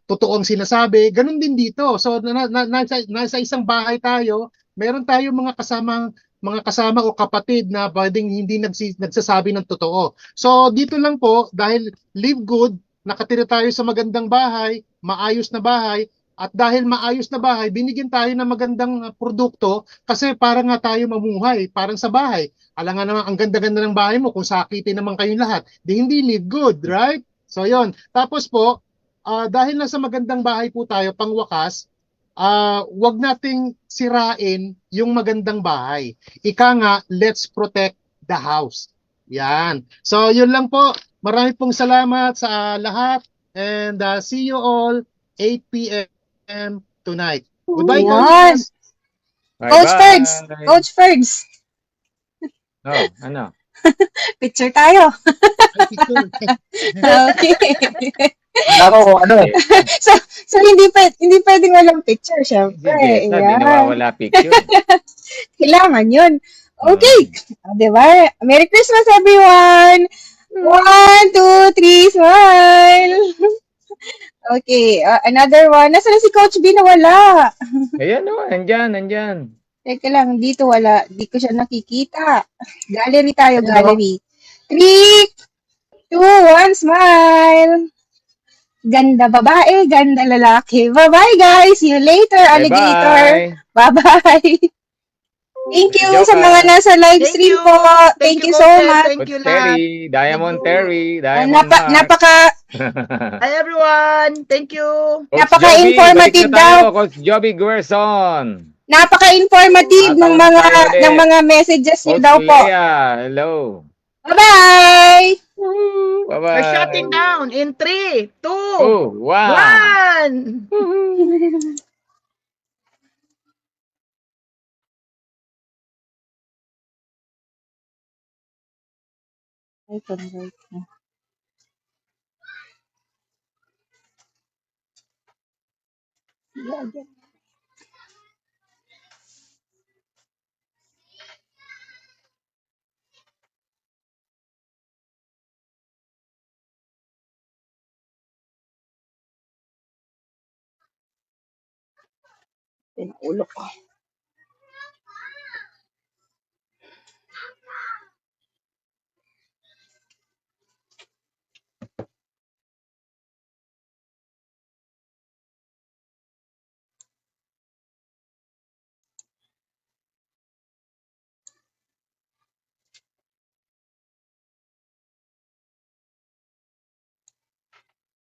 Speaker 1: totoong sinasabi. Ganun din dito. So nasa isang bahay tayo, meron tayong mga kasamang mga kasama o kapatid na pwedeng hindi nagsasabi ng totoo. So dito lang po, dahil live good, nakatira tayo sa magandang bahay, maayos na bahay, at dahil maayos na bahay, binigyan tayo ng magandang produkto kasi para nga tayo mamuhay, parang sa bahay. Alam nga naman, ang ganda-ganda ng bahay mo kung sakitin naman kayong lahat, di hindi live good, right? So yon. Tapos po, dahil nasa magandang bahay po tayo, pangwakas, wag nating sirain yung magandang bahay. Ika nga, let's protect the house. Yan. So, yun lang po. Marami pong salamat sa lahat. And see you all 8 p.m. tonight. Goodbye,
Speaker 3: Ayan.
Speaker 1: coaches.
Speaker 3: Coach Ferds!
Speaker 2: Bye-bye.
Speaker 3: Coach Ferds!
Speaker 2: Oh, ano?
Speaker 3: Picture tayo.
Speaker 1: Ay, picture.
Speaker 3: Okay.
Speaker 5: Wala ko kung ano eh.
Speaker 3: so, so hindi pwedeng walang picture,
Speaker 2: Si
Speaker 3: syempre.
Speaker 2: Jessa, di
Speaker 3: Ayan.
Speaker 2: nawawala picture.
Speaker 3: Kailangan yun. Okay. Diba? Merry Christmas, everyone! 1, 2, 3, smile! Okay, another one. Nasaan na si Coach B na wala?
Speaker 2: Ayan o, nandyan.
Speaker 3: Teka lang, dito wala. Di ko siya nakikita. Gallery tayo, gallery. 3, 2, 1, smile! Ganda babae, ganda lalaki. Bye-bye, guys. See you later, alligator.
Speaker 2: Bye-bye.
Speaker 3: Bye-bye. Thank you
Speaker 2: Joke
Speaker 3: sa mga nasa live
Speaker 6: Thank
Speaker 3: stream
Speaker 6: you.
Speaker 3: po.
Speaker 6: Thank
Speaker 3: Thank
Speaker 6: you,
Speaker 3: you so
Speaker 6: coaches.
Speaker 3: much.
Speaker 6: Thank you lahat.
Speaker 2: Terry, Diamond
Speaker 6: Thank you.
Speaker 2: Terry, Diamond Mark.
Speaker 3: Napaka
Speaker 6: Hi, everyone. Thank you.
Speaker 2: Coach Joby, balik
Speaker 3: napaka-informative
Speaker 2: na tayo.
Speaker 3: daw.
Speaker 2: Coach Joby Guerson.
Speaker 3: Napaka-informative ng
Speaker 2: Tatanong tayo ulit.
Speaker 3: mga messages niyo
Speaker 2: Coach
Speaker 3: daw po.
Speaker 2: Lea, hello.
Speaker 3: Bye-bye.
Speaker 6: We're
Speaker 2: Bye-bye.
Speaker 6: shutting down in 3, 2,
Speaker 2: 1.
Speaker 6: 1.
Speaker 3: Ay, convert na. Yeah, Ulo ko.